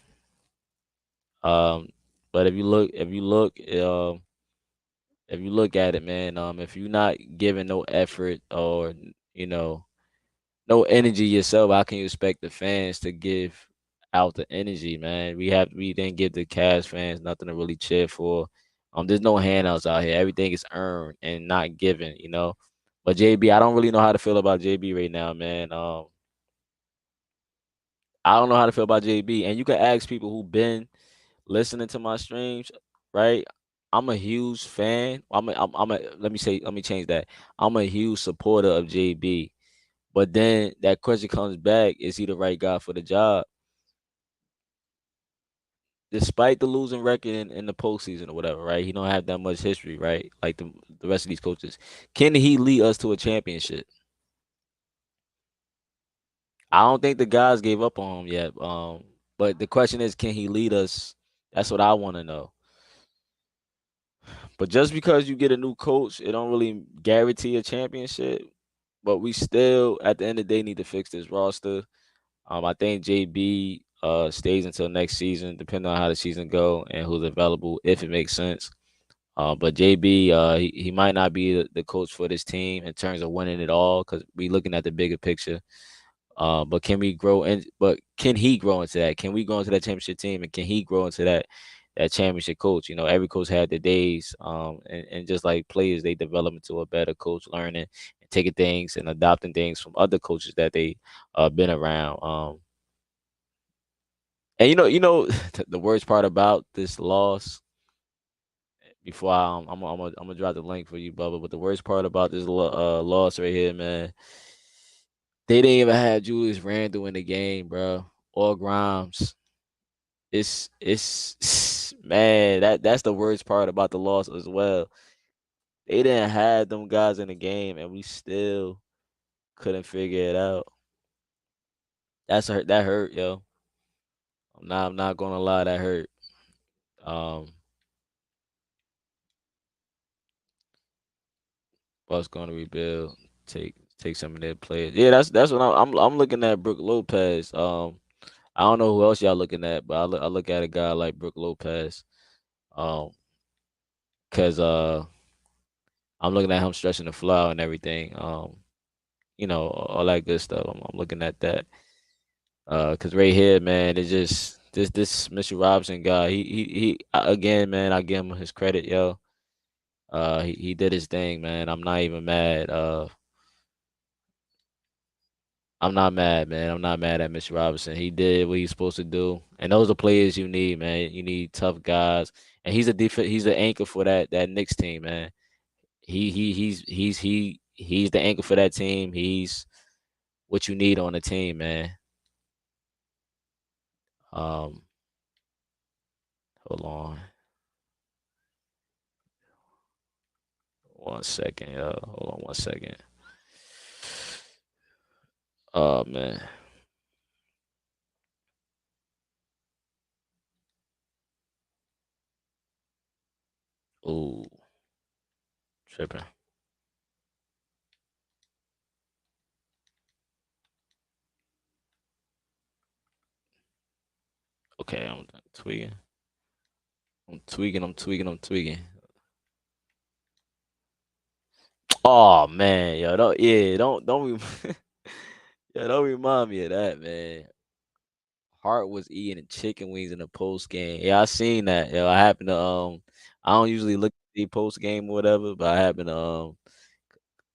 Um, but if you look at it, man, if you're not giving no effort or you know no energy yourself, how can you expect the fans to give out the energy, man? We didn't give the Cavs fans nothing to really cheer for. There's no handouts out here. Everything is earned and not given. But JB, I don't really know how to feel about JB right now, man. I don't know how to feel about JB. And you can ask people who've been listening to my streams, right? I'm a huge fan. Let me change that. I'm a huge supporter of JB. But then that question comes back: is he the right guy for the job? Despite the losing record in the postseason or whatever, right? He don't have that much history, right? Like the rest of these coaches. Can he lead us to a championship? I don't think the guys gave up on him yet. But the question is, can he lead us? That's what I want to know. But just because you get a new coach, it don't really guarantee a championship. But we still, at the end of the day, need to fix this roster. I think JB stays until next season, depending on how the season go and who's available, if it makes sense. But JB, he might not be the coach for this team in terms of winning it all because we looking at the bigger picture. But can we grow in? But can he grow into that? Can we grow into that championship team? And can he grow into that championship coach? Every coach had their days. And just like players, they develop into a better coach, learning and taking things and adopting things from other coaches that they been around. And the worst part about this loss. Before I'm gonna drop the link for you, Bubba. But the worst part about this loss right here, man, they didn't even have Julius Randle in the game, bro, or Grimes. It's man, that's the worst part about the loss as well. They didn't have them guys in the game, and we still couldn't figure it out. That hurt, yo. I'm not gonna lie, that hurt. Um, Bucks gonna rebuild, take some of their players. Yeah, that's what I'm looking at. Brook Lopez. I don't know who else y'all looking at, but I look at a guy like Brook Lopez. Um, cause I'm looking at him stretching the floor and everything. All that good stuff. I'm looking at that. Cause right here, man, it's just this Mr. Robinson guy. Again, man, I give him his credit, yo. He did his thing, man. I'm not even mad. I'm not mad, man. I'm not mad at Mr. Robinson. He did what he's supposed to do, and those are players you need, man. You need tough guys, and he's the anchor for that Knicks team, man. He's the anchor for that team. He's what you need on the team, man. Um, Hold on 1 second, yo. Hold on 1 second. Oh man, ooh, tripping. Okay, I'm tweaking. I'm tweaking. I'm tweaking. I'm tweaking. Oh man, yo, yeah, don't remind me of that, man. Hart was eating chicken wings in the post game. Yeah, I seen that. Yo, I happen to I don't usually look at the post game or whatever, but I happen to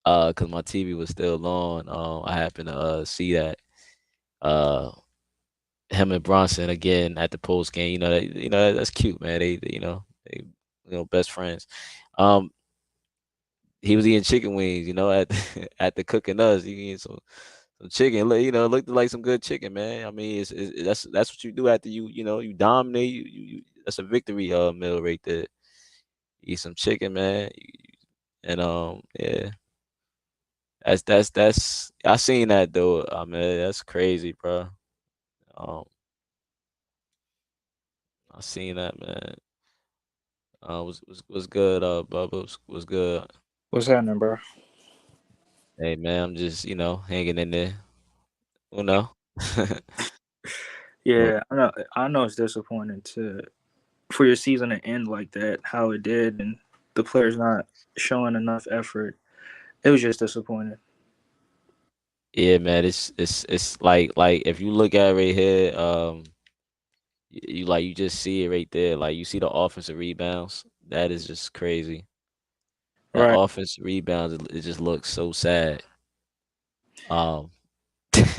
cause my TV was still on. I happen to see that uh him and Bronson again at the post game. That's cute, man. They best friends. Um, he was eating chicken wings, at at the cooking us. He eating some chicken. Looked like some good chicken, man. I mean, that's what you do after you dominate. That's a victory meal right there. Eat some chicken, man. And yeah, that's I seen that though. I mean, that's crazy, bro. Um, I seen that, man. Was good, Bubba. Was good. What's happening, bro? Hey, man, I'm just hanging in there. You know. But Yeah, I know. I know it's disappointing to for your season to end like that, how it did, and the players not showing enough effort. It was just disappointing. yeah, man, it's like if you look at it right here, you just see it right there. Like you see the offensive rebounds. That is just crazy. That Right. offensive rebounds, it just looks so sad. Um, the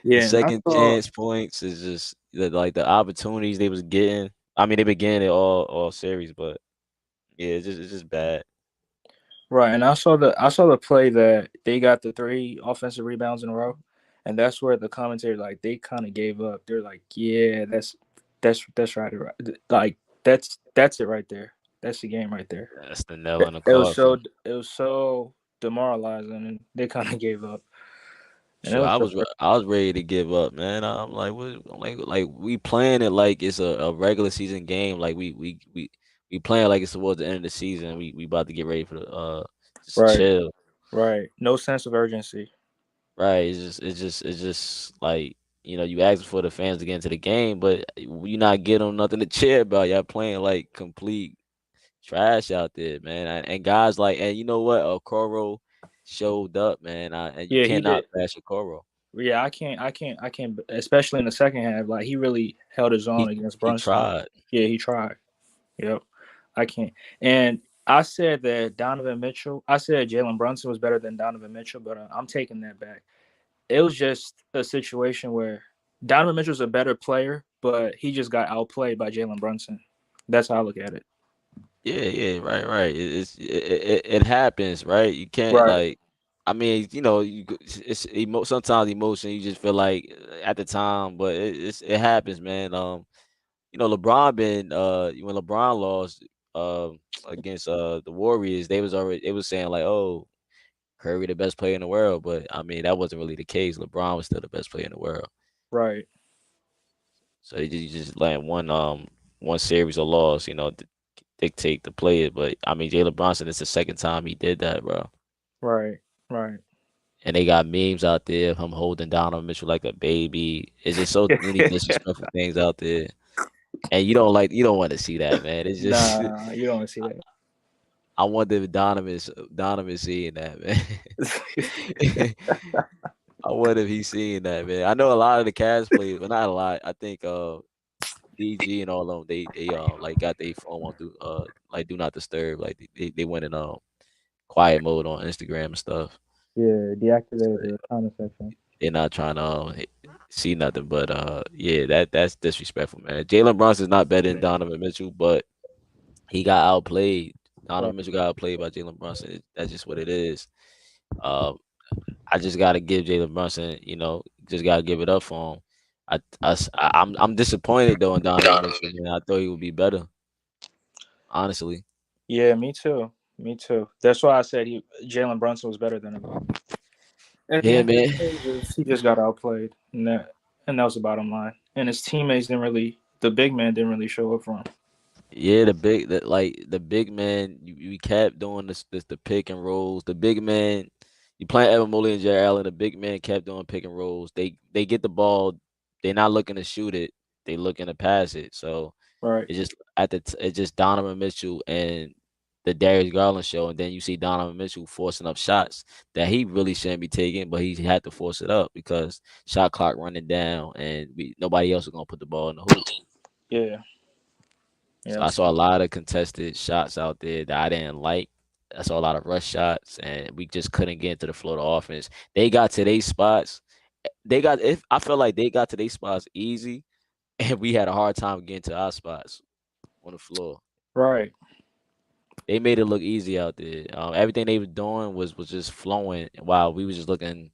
Yeah, and I second saw chance points is just like the opportunities they was getting. I mean, they been getting it all series, but yeah, it's just bad. right, and I saw the play that they got the three offensive rebounds in a row, and that's where the commentator like they kind of gave up. They're like, yeah, that's right. Like that's it right there. That's the game right there. That's the nail in the It was coffin. so it was so demoralizing, and they kind of gave up, and it Sure, was so I was ready to give up, man. I'm like, what? I'm like we playing it like it's a regular season game. Like we playing like it's towards the end of the season. We about to get ready for the just right, chill, right. No sense of urgency. right? It's just like you ask for the fans to get into the game, but you not getting nothing to cheer about. Y'all playing like complete trash out there, man. And guys like, and you know what? Okoro showed up, man. And you Yeah, he cannot did. bash Okoro. Yeah, I can't. Especially in the second half, like he really held his own He against he Brunson. tried. Yeah, he tried. Yep, I can't. And I said that Donovan Mitchell. I said Jalen Brunson was better than Donovan Mitchell, but I'm taking that back. It was just a situation where Donovan Mitchell's a better player, but he just got outplayed by Jalen Brunson. That's how I look at it. Yeah, yeah, right. It happens, right? You can't Right, like, I mean, sometimes emotion. You just feel like at the time, but it happens, man. LeBron been when LeBron lost against the Warriors, they was saying like, oh, Curry the best player in the world, but I mean that wasn't really the case. LeBron was still the best player in the world. right. So you just let one series of loss, dictate the player. But I mean, Jalen Brunson, it's the second time he did that, bro. Right, right. And they got memes out there of him holding Donovan Mitchell like a baby. It's just so many disrespectful things out there, and you don't want to see that, man. It's just Nah, you don't want to see that. I wonder if Donovan seeing that, man. I wonder if he's seeing that, man. I know a lot of the Cavs players, but not a lot. I think DG and all of them, they like got their phone on like do not disturb, like they went in quiet mode on Instagram and stuff. Yeah, deactivated the comment section. They're not trying to see nothing, but yeah, that's disrespectful, man. Jalen Brunson's not better than Donovan Mitchell, but he got outplayed. Right. Donovan Mitchell got outplayed by Jalen Brunson. That's just what it is. Uh, I just gotta give Jalen Brunson, just gotta give it up for him. I'm disappointed though in Donovan Mitchell, man. I thought he would be better, honestly. Yeah, me too. Me too. That's why I said Jalen Brunson was better than him. At the Yeah, end of man. the day, he just got outplayed, and that was the bottom line. And his teammates didn't really, the big man didn't really show up for him. Yeah, the big man, you kept doing the pick and rolls. The big man, you playing Evan Mobley and Jarrett Allen. The big man kept doing pick and rolls. They get the ball, they're not looking to shoot it. they looking to pass it. So Right. it's just it's just Donovan Mitchell and the Darius Garland show, and then you see Donovan Mitchell forcing up shots that he really shouldn't be taking, but he had to force it up because shot clock running down, and nobody else is gonna put the ball in the hoop. Yeah. So Yeah. I saw a lot of contested shots out there that I didn't like. I saw a lot of rush shots, and we just couldn't get into the flow of the offense. They got to their spots. If I felt like they got to their spots easy, and we had a hard time getting to our spots on the floor. Right. They made it look easy out there. Everything they were doing was just flowing, while we was just looking.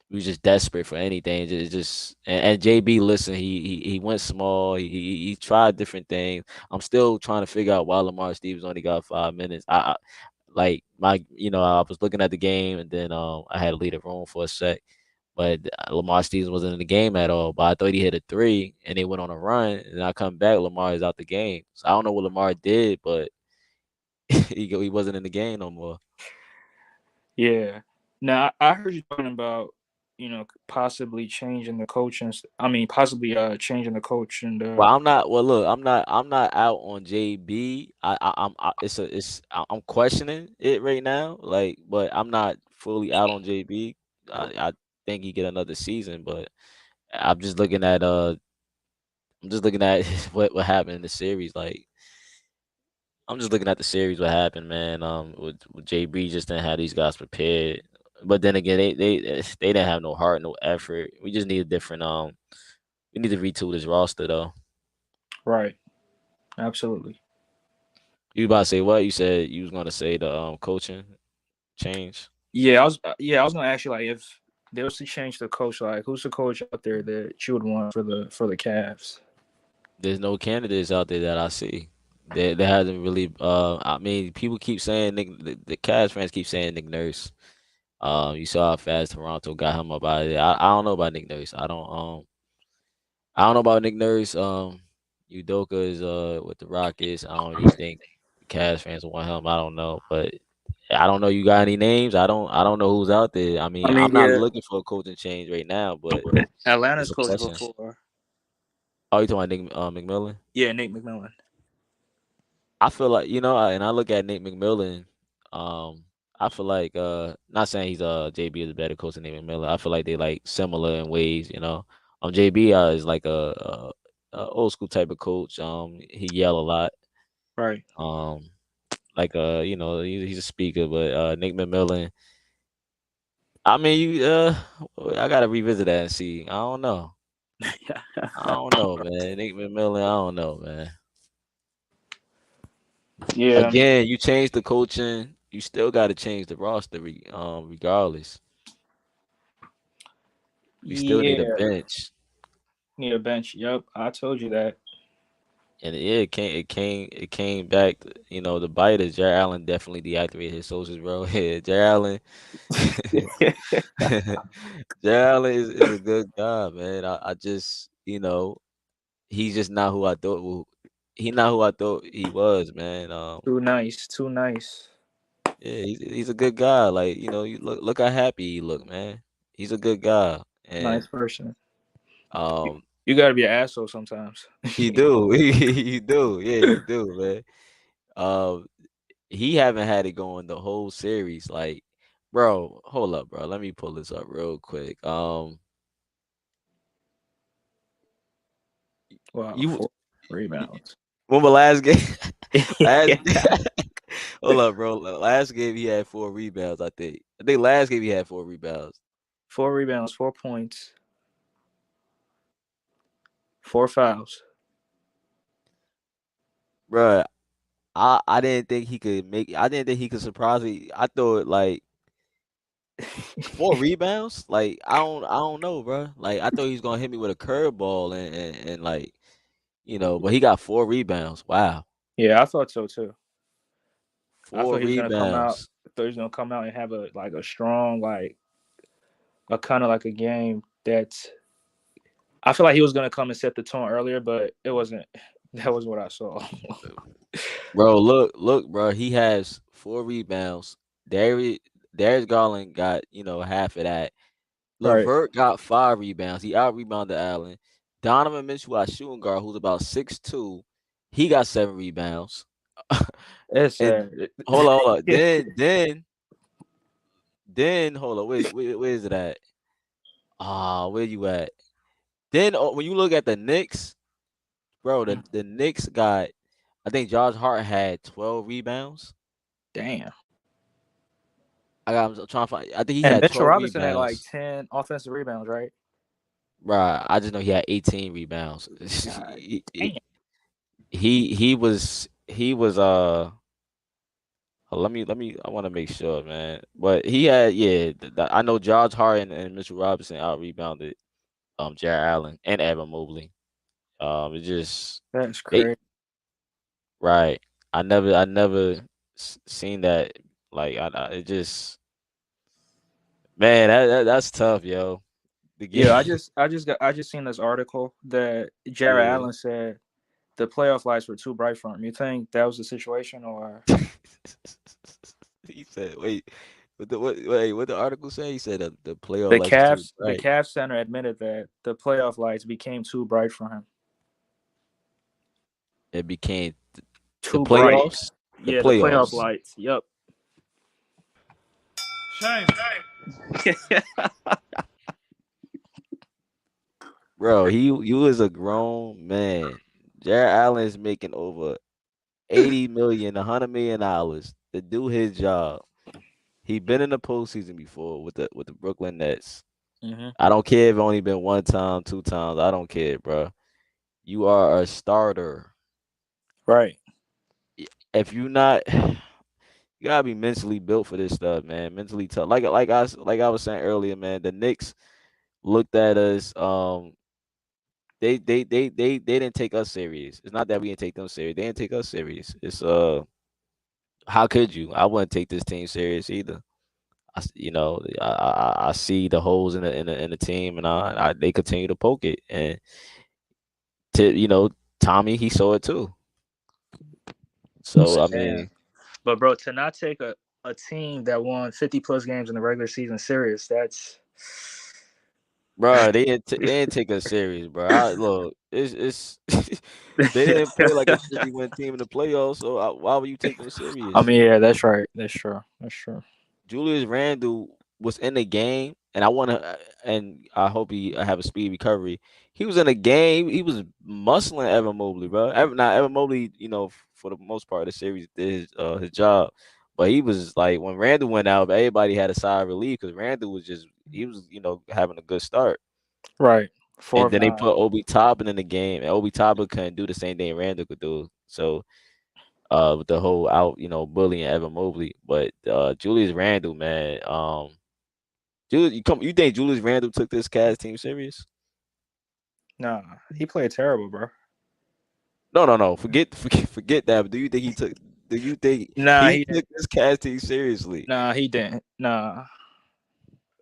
We was just desperate for anything. And JB, listen, he went small. He tried different things. I'm still trying to figure out why Lamar Stevens only got 5 minutes. I like my, I was looking at the game, and then I had to leave the room for a sec. But Lamar Stevens wasn't in the game at all. But I thought he hit a three, and they went on a run, and I come back, Lamar is out the game. So I don't know what Lamar did, but he wasn't in the game no more. Yeah. Now I heard you talking about, possibly changing the coach and possibly changing the coach and Well, I'm not. Well, look, I'm not out on JB. I'm questioning it right now. Like, but I'm not fully out on JB. I think he get another season, but I'm just looking at what happened in the series. Like, I'm just looking at the series. What happened, man? With JB just didn't have these guys prepared. But then again, they didn't have no heart, no effort. We just need a different. We need to retool this roster though. right. Absolutely. You about to say what? You said you was gonna say the coaching change. Yeah, I was gonna ask you, like, if there was to change the coach, like, who's the coach out there that you would want for the Cavs? There's no candidates out there that I see. There hasn't really. I mean, people keep saying the Cavs fans keep saying Nick Nurse. You saw how fast Toronto got him up out of there. I don't know about Nick Nurse. I don't know about Nick Nurse. Udoka is with the Rockets. I don't really think the Cavs fans want him. I don't know, but I don't know. You got any names? I don't know who's out there. I I mean, mean, I'm not yeah, looking for a coaching change right now, but Atlanta's it's a coach question. before. Oh, you talking about Nick McMillan? Yeah, Nate McMillan. I feel like and I look at Nick McMillan. Um, I feel like not saying he's JB is a better coach than Nick McMillan. I feel like they like similar in ways. JB is like a old school type of coach. He yell a lot. Right. Um, like he's a speaker, but Nick McMillan. I mean, I gotta revisit that and see. I don't know. I don't know, man. Nick McMillan. I don't know, man. Yeah. Again, you change the coaching, you still got to change the roster, regardless. We still need a Yeah. bench, Need a bench. Yep. I told you that. and yeah, it came back. The bite is Jarrett Allen definitely deactivated his socials, bro. Yeah, Jarrett Allen, Jarrett Allen is a good guy, man. I just, he's just not who I thought. He not who I thought he was, man. Too nice. Too nice. Yeah, he's a good guy. Like, you look how happy he look, man. He's a good guy, Nice and person. um, You got to be an asshole sometimes. you do, you do, yeah, you do, man. Um, he haven't had it going the whole series. Like, bro, hold up, bro. Let me pull this up real quick. Wow. You 4 rebounds. remember last game? Last Yeah. hold up, bro. Last game he had 4 rebounds. I think. I think last game he had 4 rebounds. 4 rebounds. 4 points. 4 fouls. Bro, I didn't think he could make. I didn't think he could surprise me. I thought like 4 rebounds. Like I don't know, bro. Like I thought he was gonna hit me with a curveball and like but he got 4 rebounds. Wow, Yeah, I thought so too. I four thought he was gonna come out. rebounds. I thought he was gonna come out and have a strong, like, a kind of like a game that I feel like he was gonna come and set the tone earlier, but it wasn't. That was what I saw. Bro, look, bro. He has 4 rebounds. Darius Garland got half of that. Right. Levert got 5 rebounds. He out rebounded Allen. Donovan Mitchell, our shooting guard, who's about 6'2", he got 7 rebounds. It's And sad. hold on. Then hold on. Where is it at? Where you at? Then when you look at the Knicks, bro, the Knicks got, I think Josh Hart had 12 rebounds. Damn. I'm trying to find. I think he And had Mitchell 12 Robinson had like rebounds. 10 offensive rebounds, right? Right. I just know he had 18 rebounds. God he, damn. he he was. Let me. I want to make sure, man. But he had, yeah. I know Josh Hart and Mitchell Robinson out rebounded Jarrett Allen and Evan Mobley. It just That's they crazy. right. I never seen that. Like it just, man, that's tough, yo. The Yeah, game, I just seen this article that Jarrett yeah. Allen said the playoff lights were too bright for him. You think that was the situation, or He said, "Wait, what the article say?" He said the playoff lights was too The bright. Cavs center admitted that the playoff lights became too bright for him. It became the Too bright. playoffs. The Yeah, the playoff playoffs, lights. Yep. Shame. bro. He was a grown man. Jared Allen is making over 80 million, $100 million to do his job. He been in the postseason before with the Brooklyn Nets. Hmm. I don't care if it only been one time, 2 times. I don't care, bro. You are a starter. Right. If you not, you gotta be mentally built for this stuff, man. Mentally tough. Like I was saying earlier, man. The Knicks looked at us. They didn't take us serious. It's not that we didn't take them serious. They didn't take us serious. It's how could you? I wouldn't take this team serious either. I see the holes in the team, and they continue to poke it, and Tommy, he saw it too. So I And mean, but bro, to not take a team that won 50 plus games in the regular season serious, that's bro, they didn't take us serious, bro. Look, it's they didn't play like a 50-win team in the playoffs, so why would you take them I serious? mean, yeah, that's right. That's true. That's true. Julius Randle was in the game, and and I hope he have a speedy recovery. He was in the game. He was muscling Evan Mobley, bro. Evan Mobley, for the most part of the series did his job, but he was like when Randle went out, everybody had a sigh of relief because Randle was having a good start, Right. Four and of then they nine. put Obi Toppin in the game, and Obi Toppin couldn't do the same thing Randle could do. So with the whole out, bullying Evan Mobley. But Julius Randle, man, you think Julius Randle took this Cavs team serious? Nah, he played terrible, bro. No. Forget that. But do you think Nah, he he didn't. took this Cavs team seriously? Nah, he didn't. Nah,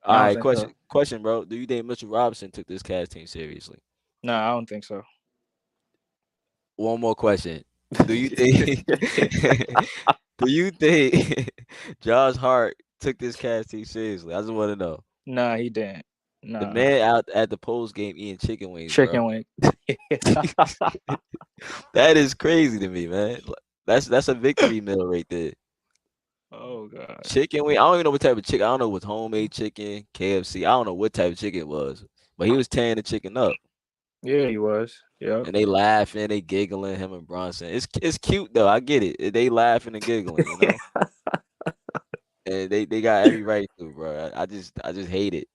All I don't right, think so. question, bro. Do you think Mitchell Robinson took this Cavs team seriously? Nah, I don't think so. One more question. Do you think do you think Josh Hart took this Cavs team seriously? I just want to know. Nah, he didn't. The Nah, man out at the post game eating chicken wings, bro. chicken wing. That is crazy to me, man. That's a victory meal right there. Oh god. Chicken wing. I don't even know what type of chicken. I don't know if it's homemade chicken, KFC. I don't know what type of chicken it was, but he was tearing the chicken up, Yeah, he was. Yep. and they laughing, they giggling. Him and Bronson. It's cute though. I get it. They laughing and giggling. And they got every right to, bro. I just hate it.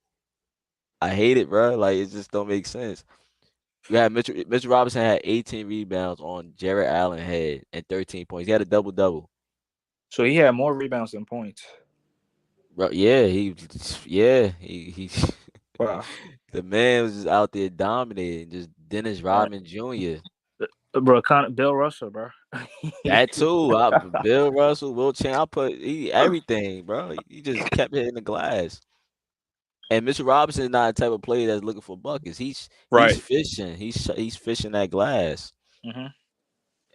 I hate it, bro. Like it just don't make sense. You had Mitchell Robinson had 18 rebounds on Jarrett Allen head and 13 points. He had a double double. So he had more rebounds than points. Bro, yeah, he Wow. the man was just out there dominating, just Dennis Uh, Rodman Jr. bro, Bill Russell, bro. That too. Bill Russell, Will Chamberlain, he everything, bro. He just kept hitting the glass. And Mitchell Robinson is not the type of player that's looking for buckets. He's Right. fishing. He's fishing that glass. Hmm.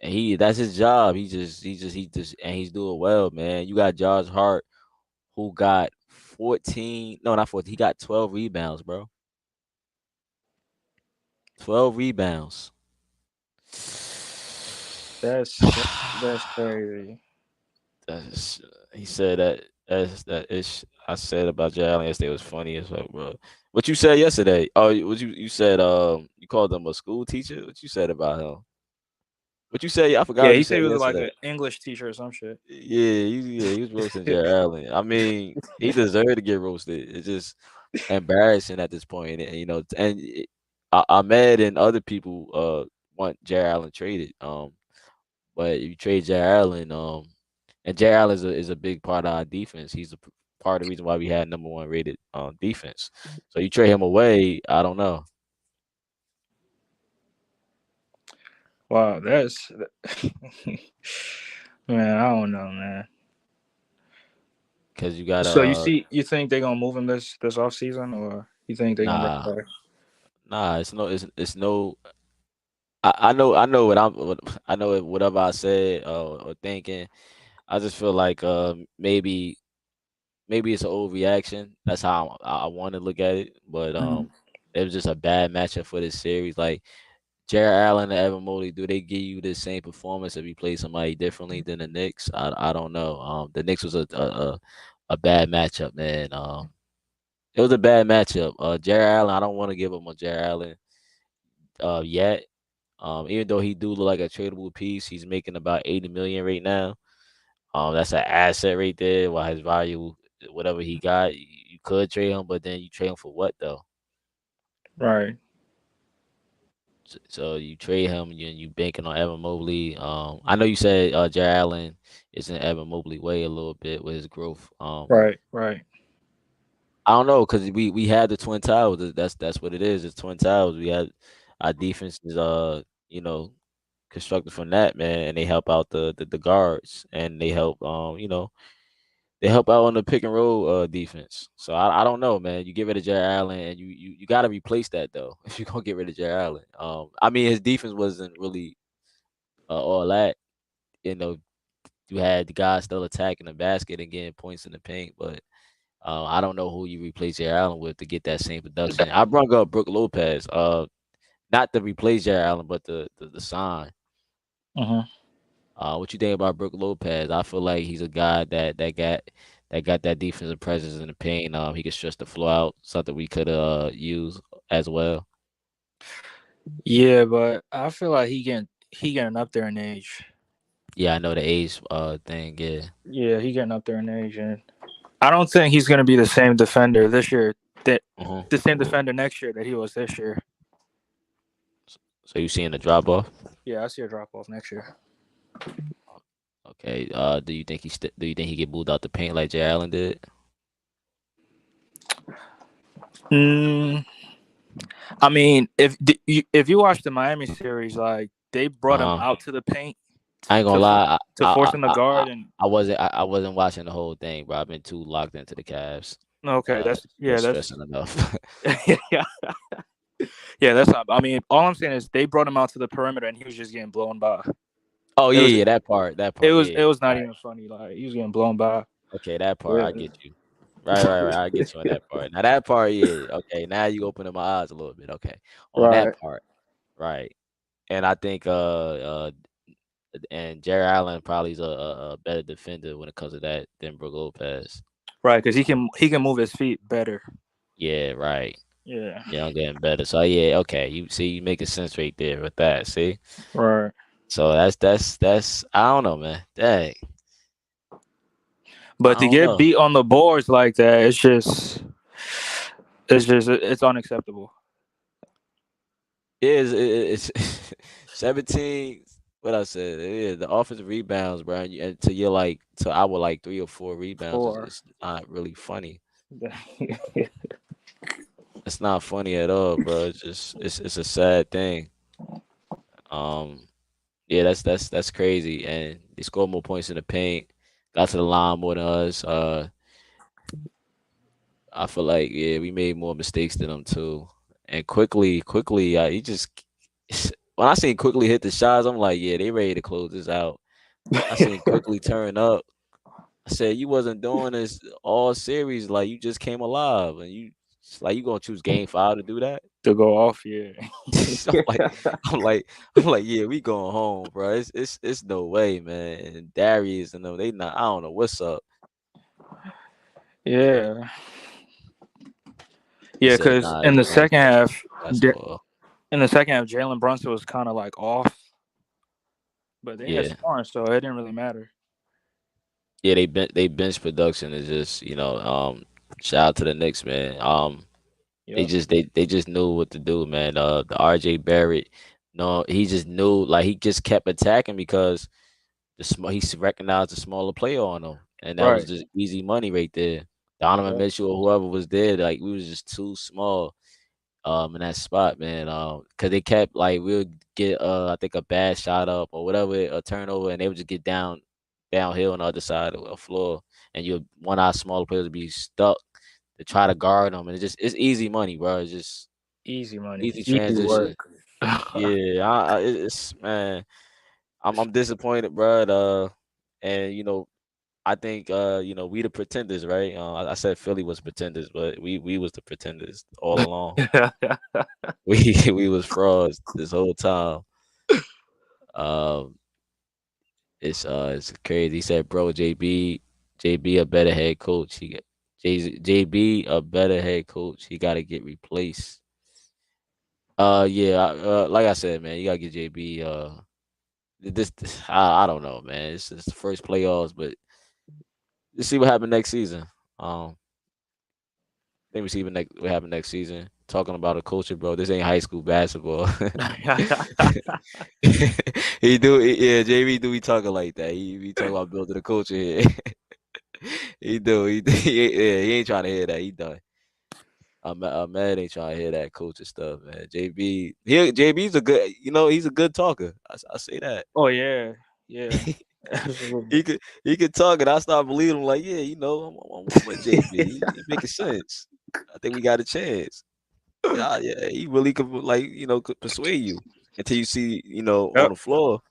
And that's his job. He just and he's doing well, man. You got Josh Hart who got 14, no, not 14. He got 12 rebounds, bro. 12 rebounds. That's crazy. That's, he said that that ish I said about Jay Allen yesterday was funny as well, bro. What you said yesterday? Oh, what you said? You called him a school teacher. What you said about him? What you said? I forgot Yeah, what you he said said he was like yesterday. an English teacher or some shit. He was roasting Jared Allen. I mean, he deserved to get roasted. It's just embarrassing at this point, and Ahmed and other people want Jared Allen traded. But if you trade Jared Allen, and Jared Allen is a big part of our defense. He's part of the reason why we had number one rated defense. So you trade him away, I don't know, Wow, that's man. I don't know, man. because you got to So you think they're gonna move him this off season, or you think they're gonna bring nah him back? it's no. I know I know whatever I said or thinking. I just feel like maybe it's an overreaction. That's how I want to look at it. But Mhm. it was just a bad matchup for this series. Like Jared Allen and Evan Mobley, do they give you the same performance if you play somebody differently than the Knicks? I don't know. The Knicks was a bad matchup, man. It was a bad matchup. Jared Allen, I don't want to give him a Jared Allen yet. Even though he do look like a tradable piece, he's making about 80 million right now. That's an asset right there. While his value, whatever he got, you could trade him, but then you trade him for what though? Right, So you trade him, you banking on Evan Mobley. I know you said Jared Allen is in Evan Mobley way a little bit with his growth. right. I don't know because we had the Twin Towers. That's what it is. It's Twin Towers. We had our defense is you know constructed from that, man, and they help out the guards, and they help they help out on the pick and roll defense. So I don't know, man. You get rid of Jared Allen, and you got to replace that though if you're gonna get rid of Jared Allen. I mean his defense wasn't really all that. You know, you had the guys still attacking the basket and getting points in the paint, but I don't know who you replace Jared Allen with to get that same production. I brought up Brook Lopez, not to replace Jared Allen, but the sign. Hmm. What you think about Brook Lopez? I feel like he's a guy that got that defensive presence in the paint. He could stretch the floor out, something we could use as well. Yeah, but I feel like he getting up there in age. Yeah, I know the age thing. Yeah. Yeah, he getting up there in age, and I don't think he's gonna be the same defender this year. That Uh-huh. the same defender next year that he was this year. So you seeing the drop off? Yeah, I see a drop off next year. Okay. Do you think he get moved out the paint like Jay Allen did? Mm, I mean, if you watch the Miami series, like they brought him Uh-huh. out to the paint I ain't gonna to lie. to force him to guard, and I wasn't watching the whole thing, bro. I've been too locked into the Cavs. okay, that's Been yeah, that's stressing enough. yeah, yeah, that's not. I mean, all I'm saying is they brought him out to the perimeter, and he was just getting blown by. Oh It yeah, was yeah, that it part, was yeah. it was not Right. even funny. Like he was getting blown by. Okay, that part Yeah. I get you. Right. I get you on that part. Now that part, yeah. Okay, now you opening my eyes a little bit. Okay, on that Right. part, right. And I think and Jerry Allen probably is a better defender when it comes to that than Brook Lopez. Right, because he can move his feet better. Yeah, right. Yeah. Yeah, I'm getting better. So yeah, okay. You see, you making sense right there with that. See, Right. so that's I don't know, man. Dang, But I to don't get know. beat on the boards like that, it's unacceptable. Yeah, it's 17. What I said, yeah, the offensive rebounds, bro. And to your like to our like 3 or 4 rebounds is For it's not really funny. It's not funny at all, bro. It's just it's a sad thing. Um, yeah, that's crazy. And they scored more points in the paint, got to the line more than us. I feel like yeah, we made more mistakes than them too. And quickly, he just when I seen quickly hit the shots, I'm like, yeah, they ready to close this out. I seen quickly turn up. I said you wasn't doing this all series, like you just came alive, and you like you gonna choose game 5 to do that? to go off. Yeah. I'm like, I'm like, yeah, we going home, bro. It's no way, man. And Darius and them, they not. I don't know what's up. Yeah. He Yeah, said, because nah, in this the man, second half, basketball. Jalen Brunson was kind of like off, but they had Yeah, scoring, so it didn't really matter. yeah. They bench production is just shout out to the Knicks, man. Yep. They just knew what to do, man. The RJ Barrett, no, he just knew, like he just kept attacking because he recognized the smaller player on him, and that was Right. just easy money right there. Donovan Yep. Mitchell or whoever was there, like we was just too small in that spot, man. Cause they kept like we would get I think a bad shot up or whatever, a turnover, and they would just get downhill on the other side of the floor, and you one of our smaller players would be stuck to try to guard them, and it's easy money, bro. It's just Easy money, easy easy transition. work. Yeah, it's man. I'm disappointed, bro. And I think we the pretenders, right? I said Philly was pretenders, but we was the pretenders all along. We was frauds this whole time. Um, it's crazy. He said, "Bro, JB a better head coach. JB a better head coach. He got to get replaced." Yeah. Like I said, man, you gotta get JB. I don't know, man. It's the first playoffs, but let's see what happens next season. Think we see what happen next season. Talking about a culture, bro. This ain't high school basketball. Yeah. JB do be talking like that. He be talking about building a culture here. Yeah, he ain't trying to hear that. He done. I'm mad ain't trying to hear that culture stuff, man. JB's a good, he's a good talker. I say that. Oh yeah, yeah, absolutely. He could talk, and I start believing him. Like, yeah, I'm with JB. He making sense. I think we got a chance. Yeah, yeah, he really could, like, could persuade you until you see, on Yep. the floor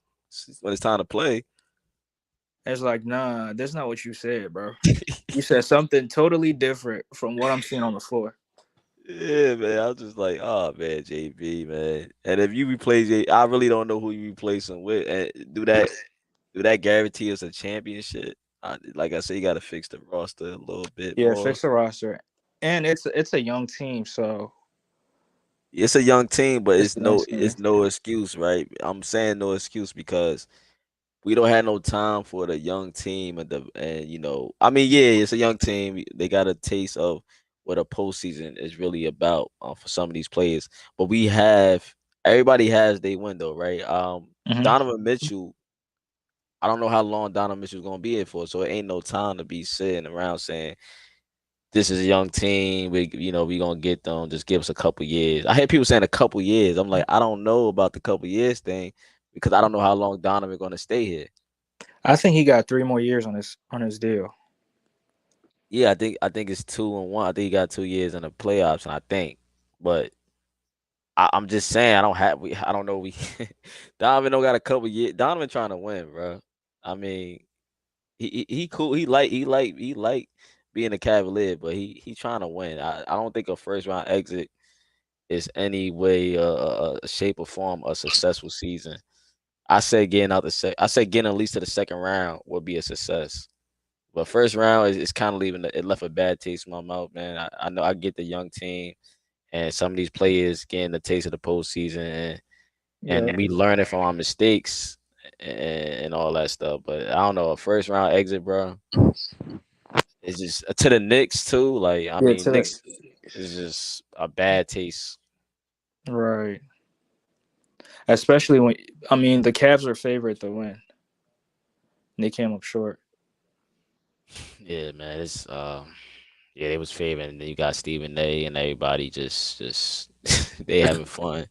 when it's time to play. It's like, nah, that's not what you said, bro. You said something totally different from what I'm seeing on the floor. Yeah, man. I was just like, oh man, JB, man. And if you replace I really don't know who you replace him with. And do that guarantee us a championship? Like I said, you got to fix the roster a little bit Yeah, more. fix the roster, and it's a young team, so It's a young team, but it's it's a young no team. it's no excuse, right? I'm saying no excuse because we don't have no time for the young team and I mean, yeah, it's a young team. They got a taste of what a postseason is really about for some of these players. But everybody has their window, right? Hmm. Donovan Mitchell, I don't know how long Donovan Mitchell's gonna be here for, so it ain't no time to be sitting around saying this is a young team. We gonna get them. Just give us a couple years. I hear people saying a couple years. I'm like, I don't know about the couple years thing because I don't know how long Donovan gonna stay here. I think he got 3 more years on his deal. Yeah, I think it's 2 and 1. I think he got 2 years in the playoffs, and I think, but I'm just saying I don't know. Donovan don't got a couple years. Donovan trying to win, bro. I mean, he cool. He like being a Cavalier, but he trying to win. I don't think a first round exit is any way, shape or form a successful season. I said getting at least to the second round would be a success. But first round is kind of it left a bad taste in my mouth, man. I know I get the young team and some of these players getting the taste of the postseason Yeah, and we learning from our mistakes and all that stuff. But I don't know, a first round exit, bro. It's just to the Knicks too. Like, I yeah, mean, to Knicks is just a bad taste. right. Especially when I mean the Cavs are favorite to win. And they came up short. Yeah, man. It's yeah, they was favoring, and then you got Stephen A. and everybody just they having fun.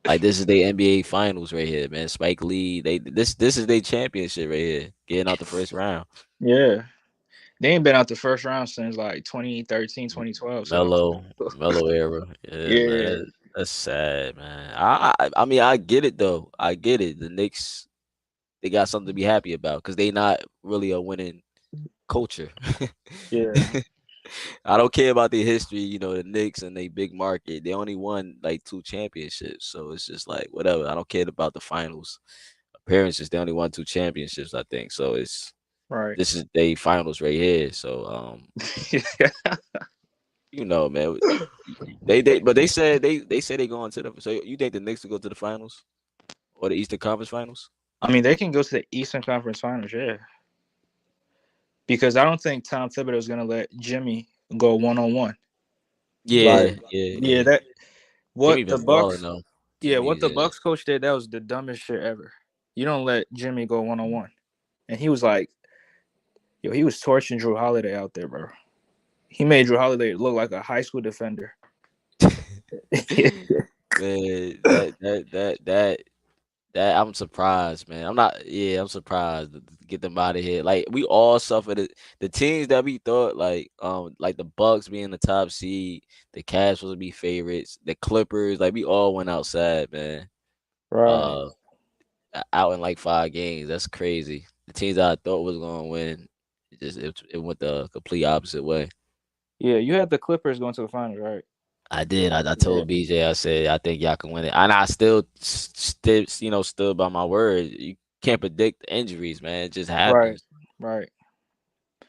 Like, this is their NBA finals right here, man. Spike Lee, this is their championship right here. Getting out the first round. Yeah, they ain't been out the first round since like 2013, 2012. So Mellow era. Yeah, man. yeah, That's sad, man. I mean, I get it though. I get it. The Knicks, they got something to be happy about because they not really a winning culture. yeah, I don't care about their history. You know, the Knicks and they big market. They only won like 2 championships, so it's just like whatever. I don't care about the finals appearances. They only won 2 championships, I think. So Right. this is they finals right here. So you know, man, but they said they going to the. So you think the Knicks will go to the finals or the Eastern Conference Finals? I mean, they can go to the Eastern Conference Finals, yeah. Because I don't think Tom Thibodeau is gonna let Jimmy go 1-on-1. Like, Yeah, yeah, yeah, yeah. that Jimmy what the been balling Bucks, though. yeah, what Jimmy's the Bucks coach did, that was the dumbest shit ever. You don't let Jimmy go 1-on-1, and he was like, yo, he was torching Drew Holiday out there, bro. He made Drew Holiday look like a high school defender. man, that I'm surprised, man. I'm not. Yeah, I'm surprised to get them out of here. Like we all suffered it. The teams that we thought like the Bucks being the top seed, the Cavs supposed to be favorites, the Clippers, like we all went outside, man. Right. Uh, out in like 5 games. That's crazy. The teams that I thought was gonna win, it went the complete opposite way. Yeah, you had the Clippers going to the finals, right? I did. I Yeah. told BJ. I said I think y'all can win it, and I still stood by my word. You can't predict injuries, man. It just Right. happens. Right.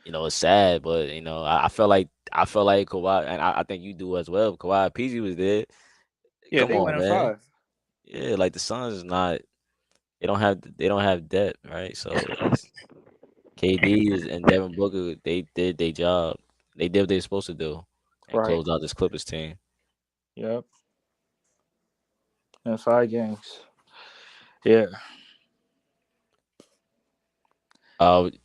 It's sad, but I felt like Kawhi, and I think you do as well. Kawhi PG was there. Yeah, Come they went on, in man. 5. Yeah, like the Suns is not. They don't have depth, right? So it's KD and Devin Booker. They did their job. They did what they were supposed to do, and Right. closed out this Clippers team. Yep. In 5 games. Yeah.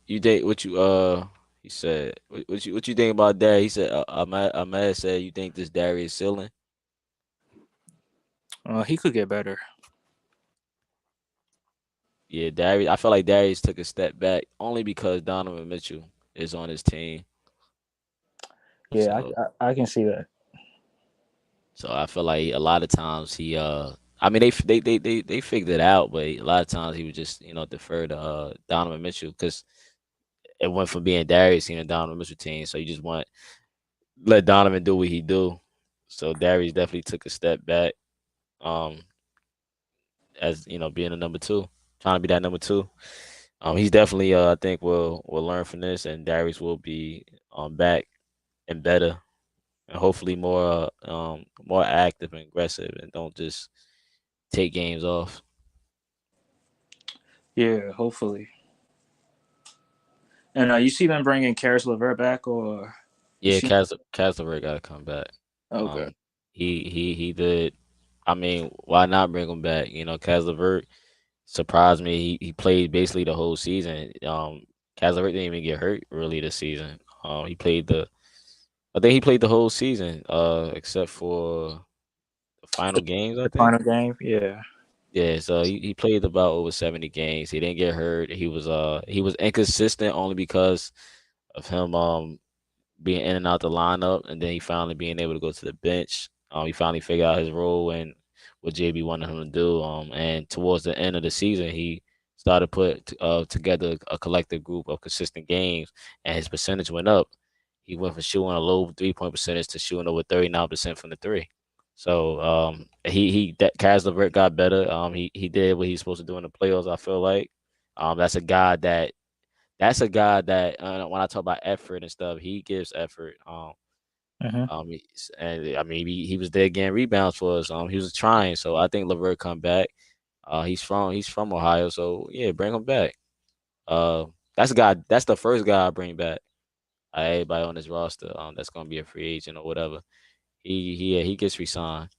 You think what you he said what you think about that? He said Ahmad said you think this Darius ceiling? He could get better. Yeah, Darius. I feel like Darius took a step back only because Donovan Mitchell is on his team. Yeah, So I can see that. so I feel like a lot of times he I mean they figured it out, but a lot of times he would just defer to Donovan Mitchell because it went from being Darius team to Donovan Mitchell team. So you just want let Donovan do what he do. So Darius definitely took a step back. Um, as being a number two, trying to be that number two. He's definitely I think will learn from this, and Darius will be back and better, and hopefully more active and aggressive, and don't just take games off. Yeah, hopefully. And you see them bringing Karis LeVert back, or you Yeah, see? Castleberg got to come back. Okay. Um, he did. I mean, why not bring him back? Cas LeVert surprised me. He played basically the whole season. Cas LeVert didn't even get hurt really this season. He played I think he played the whole season, except for the final games, I The think. final game. Yeah. Yeah, so he played about over 70 games. He didn't get hurt. He was inconsistent only because of him being in and out the lineup, and then he finally being able to go to the bench. He finally figured out his role and what JB wanted him to do. And towards the end of the season, he started put together a collective group of consistent games, and his percentage went up. He went from shooting a low 3 point percentage to shooting over 39% from the three. So that Kaz LeVert got better. He did what he's supposed to do in the playoffs. I feel like that's a guy that when I talk about effort and stuff, he gives effort. Hmm. And I mean, he was there getting rebounds for us. He was trying, so I think Levert come back. He's from Ohio, so yeah, bring him back. That's a guy. That's the first guy I bring back. Everybody on this roster, that's gonna be a free agent or whatever. He gets re-signed.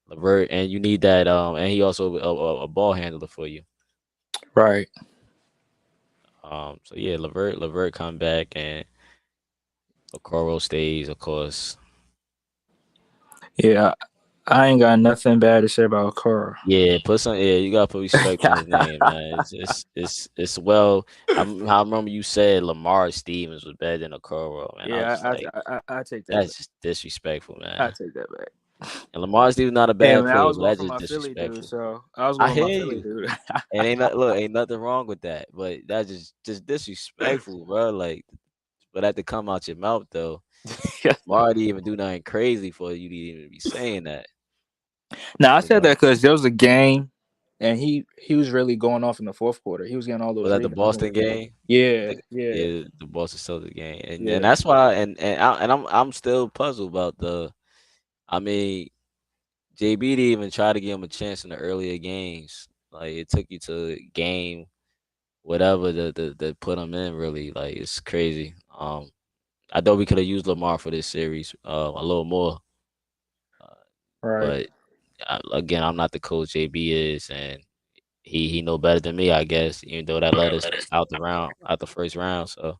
Levert, and you need that. And he also a ball handler for you. Right. So yeah, Levert come back and Okoro stays, of course. Yeah. I ain't got nothing bad to say about Cora. Yeah, you gotta put respect on his name, man. It's well. I remember you said Lamar Stevens was better than Okoro, man. I was Yeah, just like, I take that back. that's just disrespectful, I man. take that back. And Lamar Stevens not a Hey bad man, I player, was but going that's for just my Philly dude, disrespectful. so I was I going with hear my Philly you, dude. and ain't nothing wrong with that, but that's just disrespectful, bro. Like, for that to come out your mouth though. Yeah. Lamar didn't even do nothing crazy for you to even be saying that. Now I It's said like, that because there was a game, and he was really going off in the fourth quarter. He was getting all was those that the rebounds. Boston game? Yeah, yeah, Yeah, the Boston Celtics game, and yeah. that's why, and I'm still puzzled about the. I mean, JB didn't even try to give him a chance in the earlier games. Like it took you to game whatever to put him in. Really, like it's crazy. I thought we could have used Lamar for this series a little more, uh, Right. but again, I'm not the coach JB is, and he know better than me, I guess. Even though that led us out the first round, so.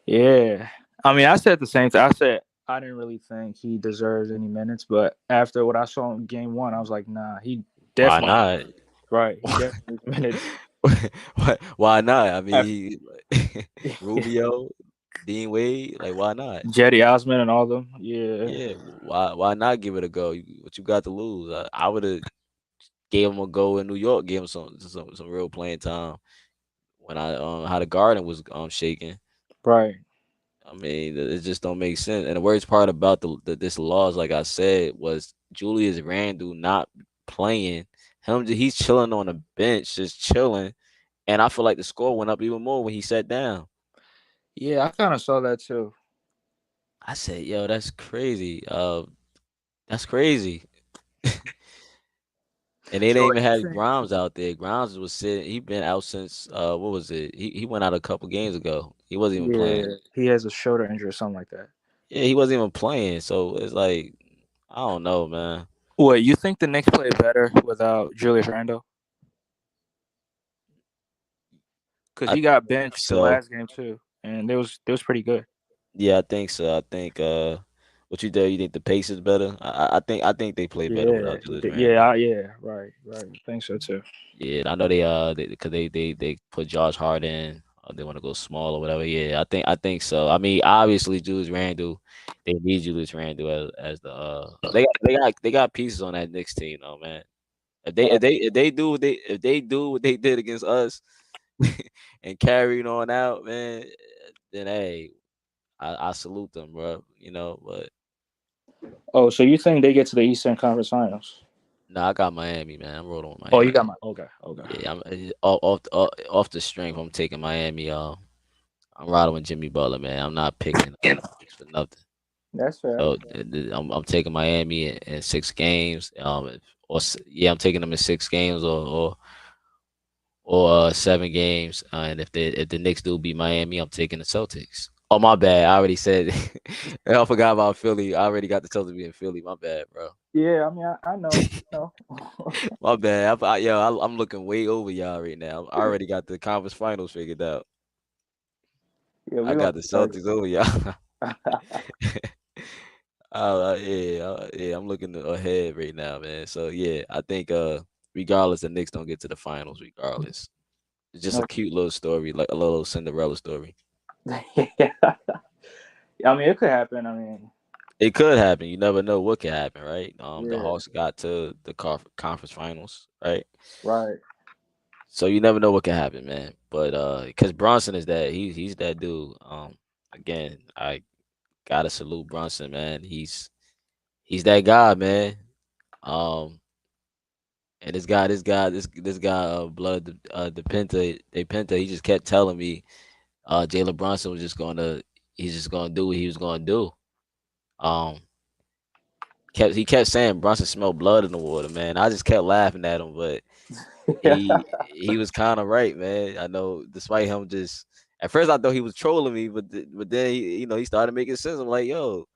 Yeah. I mean, I said the same thing. I said I didn't really think he deserves any minutes, but after what I saw in game one, I was like, nah, he Why definitely not? right. He definitely needs minutes. Why not? I After, mean, Rubio, Dean Wade, like why not? Jetty Osman and all them. Yeah. Yeah, why not give it a go? What you got to lose? I would have gave him a go in New York, gave him some real playing time when I how the Garden was shaking. Right. I mean, it just don't make sense. And the worst part about this loss, like I said, was Julius Randle not playing. He's chilling on the bench, just chilling. And I feel like the score went up even more when he sat down. Yeah, I kind of saw that too. I said, "Yo, that's crazy. That's crazy." And they So didn't what even you have think? Grimes out there. Grimes was sitting. He been out since what was it? He went out a couple games ago. He wasn't even playing. Yeah, he has a shoulder injury or something like that. Yeah, he wasn't even playing. So it's like I don't know, man. What you think the Knicks play better without Julius Randle? Because I he got think benched the so. last game too, and it was pretty good. Yeah, I think so. I think what you do? You think the pace is better? I think they play better Yeah, without Julius yeah, Randle. yeah. Right, right. I think so too. Yeah, I know because they put Josh Hart in. They want to go small or whatever. Yeah, I think so. I mean, obviously Julius Randle, they need Julius Randle as the they got pieces on that Knicks team though, man. If they do what they did against us and carried on out, man, then hey, I salute them, bro. But Oh, so you think they get to the Eastern Conference Finals? no, I got Miami, man. I'm rolling with Oh, you Miami. got my okay, okay. Yeah, I'm off the strength. I'm taking Miami. I'm riding with Jimmy Butler, man. I'm not picking Knicks for nothing. That's fair. So I'm taking Miami in 6 games. Yeah, I'm taking them in 6 games or 7 games. And if the Knicks do beat Miami, I'm taking the Celtics. Oh my bad. I already said. I forgot about Philly. I already got the Celtics being Philly. My bad, bro. Yeah, I mean, I know. No. My bad. I'm looking way over y'all right now. I already got the conference finals figured out. Yeah, we I gonna got the target. Celtics over y'all. Yeah, I'm looking ahead right now, man. So yeah, I think regardless, the Knicks don't get to the finals. Regardless, it's just a No. cute little story, like a little Cinderella story. Yeah. I mean, it could happen. I mean, It could happen. You never know what could happen, right? The yeah, Hawks got to the conference finals, right? right. So you never know what can happen, man. But because Bronson is he's that dude. Again, I gotta salute Bronson, man. He's that guy, man. Um, and this guy, Blood the Penta, he just kept telling me, Jalen Bronson he's just gonna do what he was gonna do. Um, he kept saying Bronson smelled blood in the water, man. I just kept laughing at him, but Yeah, he was kind of right, man. I know, despite him just at first I thought he was trolling me, but then he started making sense. I'm like, yo,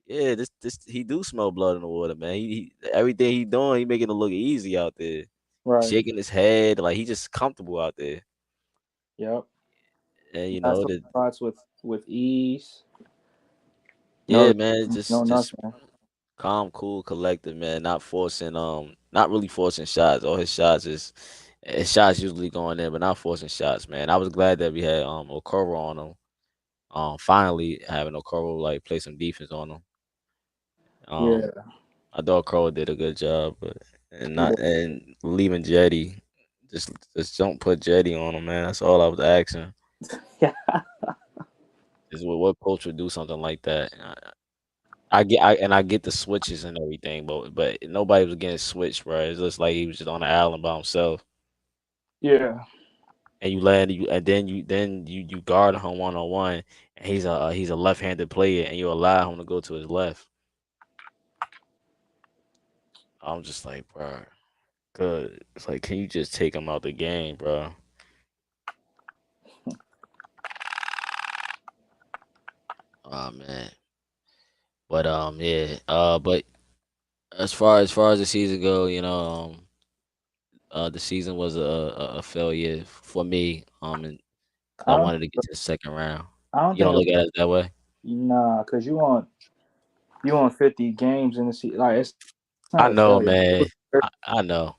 yeah, this he do smell blood in the water, man. Everything he doing, he making it look easy out there. right. Shaking his head, like he just comfortable out there. Yep. And Pass those spots with ease. No, yeah, man, no, just nothing. calm, cool, collected, man. Not really forcing shots. All his shots usually going in, but not forcing shots, man. I was glad that we had Okoro on him. Finally having Okoro like play some defense on him. Um, Yeah, I thought Okoro did a good job, but he did. and leaving Jetty, just don't put Jetty on him, man. That's all I was asking. Yeah. Is what coach would do something like that? I get the switches and everything, but nobody was getting switched, bro. It's just like he was just on the island by himself, Yeah. and you land you, and then you guard him 1-on-1, and he's a left-handed player, and you allow him to go to his left. I'm just like, bro, good. It's like, can you just take him out the game, bro? Oh man, but yeah, but as far as the season go, the season was a failure for me. And I I don't. wanted to get to the second round. I don't You think. don't look at it that way. Nah, because you want 50 games in the season. Like it's not a I failure. know, man. I know.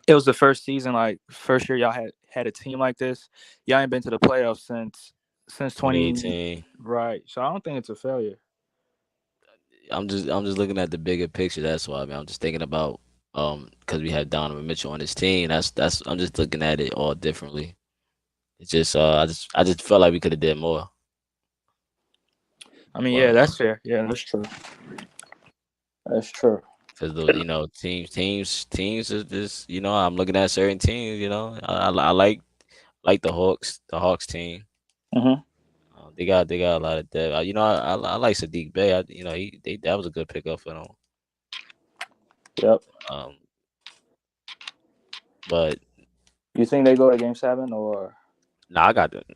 It was the first season, like first year y'all had a team like this. Y'all ain't been to the playoffs since 20, 2018. right? So I don't think it's a failure. I'm just looking at the bigger picture. That's why. I mean, I'm just thinking about because we had Donovan Mitchell on his team. That's I'm just looking at it all differently. It's just I just felt like we could have did more. I mean, yeah, But that's fair. Yeah, that's true. That's true. because those teams is this. I'm looking at certain teams. I like the Hawks team. Hmm. They got a lot of depth. I like Sadiq Bey. That was a good pickup for them. Yep. Um, but You think they go to Game 7 or? nah,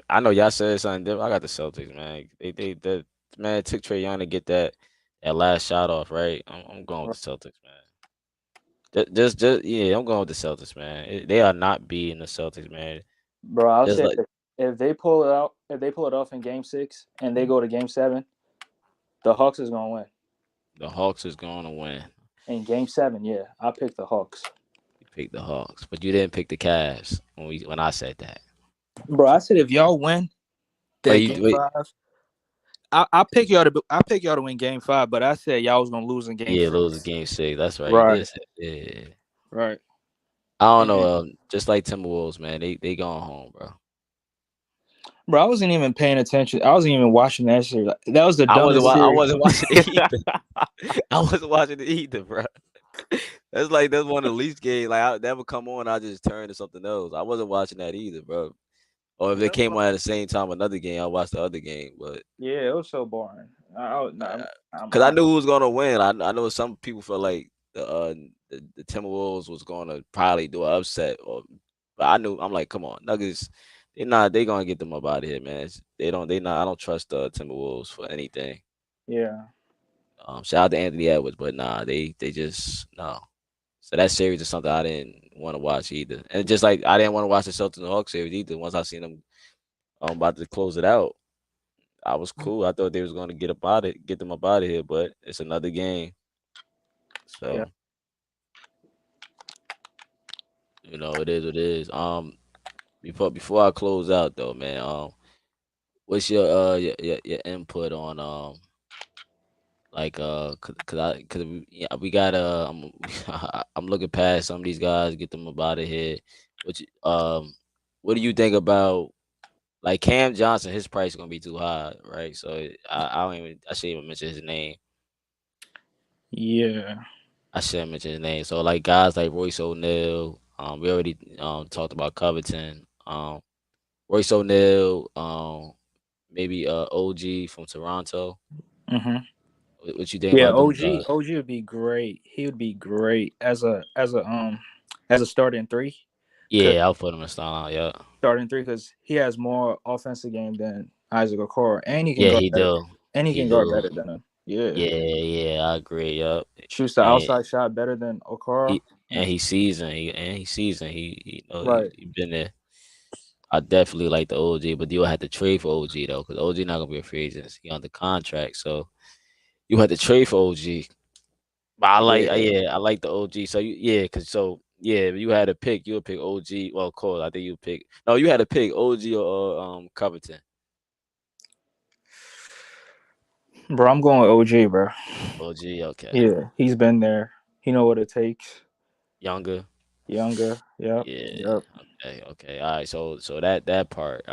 I know y'all said something different. I got the Celtics, man. The man, it took Trae Young to get that last shot off, right? I'm going with the Celtics, man. Just yeah, I'm going with the Celtics, man. They are not beating the Celtics, man. Bro, I'll Just say like if they pull it out, if they pull it off in Game 6 and they go to Game 7, the Hawks is gonna win. the Hawks is going to win. In Game 7, yeah, I picked the Hawks. You picked the Hawks, but you didn't pick the Cavs when I said that. Bro, I said if y'all win that Wait, Game wait. 5, I pick y'all to win Game 5, but I said y'all was gonna lose in Game Yeah, lose 6. game 6. That's right. You Right. did say, yeah. Right. I don't know. And, Just like Timberwolves, man. They going home, bro. bro, I wasn't even paying attention. I wasn't even watching that series. That was the dumbest I series. wasn't watching it either. I wasn't watching it either, bro. That's one of the least games. That would come on, I just turn to something else. I wasn't watching that either, bro. Or if they came on at the same time, another game, I watched the other game. But Yeah, it was so boring. because I knew who was gonna win. I know some people feel like the Timberwolves was gonna probably do an upset, but I'm like, come on, Nuggets. They gonna get them up out of here, man. I don't trust the Timberwolves for anything. Yeah. Shout out to Anthony Edwards, but nah, they just no. So that series is something I didn't want to watch either, and just like I didn't want to watch the Celtics and Hawks series either. Once I seen them about to close it out, I was cool. I thought they was going to get them up out of here, but it's another game. Yeah. So it is what it is. Before I close out though, man. What's your input on cause we got I'm looking past some of these guys, get them up out of here. What do you think about like Cam Johnson? His price is gonna be too high, right? So I shouldn't even mention his name. Yeah. I shouldn't mention his name. So like guys like Royce O'Neal, we already talked about Covington. Royce O'Neal, maybe OG from Toronto. Hmm. What you think Yeah, about them OG guys? OG would be great. He would be great as a starting three. Cause Yeah, I'll put him in style. Yeah, because he has more offensive game than Isaac Okoro, and he can yeah, guard he better. do. And he He can guard do. better than him. Yeah. Yeah, yeah, I agree. Yup. Shoots the And outside shot better than Okoro. he he's seasoned. He's seasoned. Right. He been there. I definitely like the OG, but you'll have to trade for OG though, because OG not gonna be a free agent. He on the contract, so you had to trade for OG. But Yeah. I like the OG. So if you had to pick, you would pick OG. Well, Cole, I think you pick. No, you had to pick OG or Covington. Bro, I'm going with OG, bro. OG, okay. Yeah, he's been there. He know what it takes. Younger. Younger. Yep. Yeah. Yep. Okay. All right. So that part.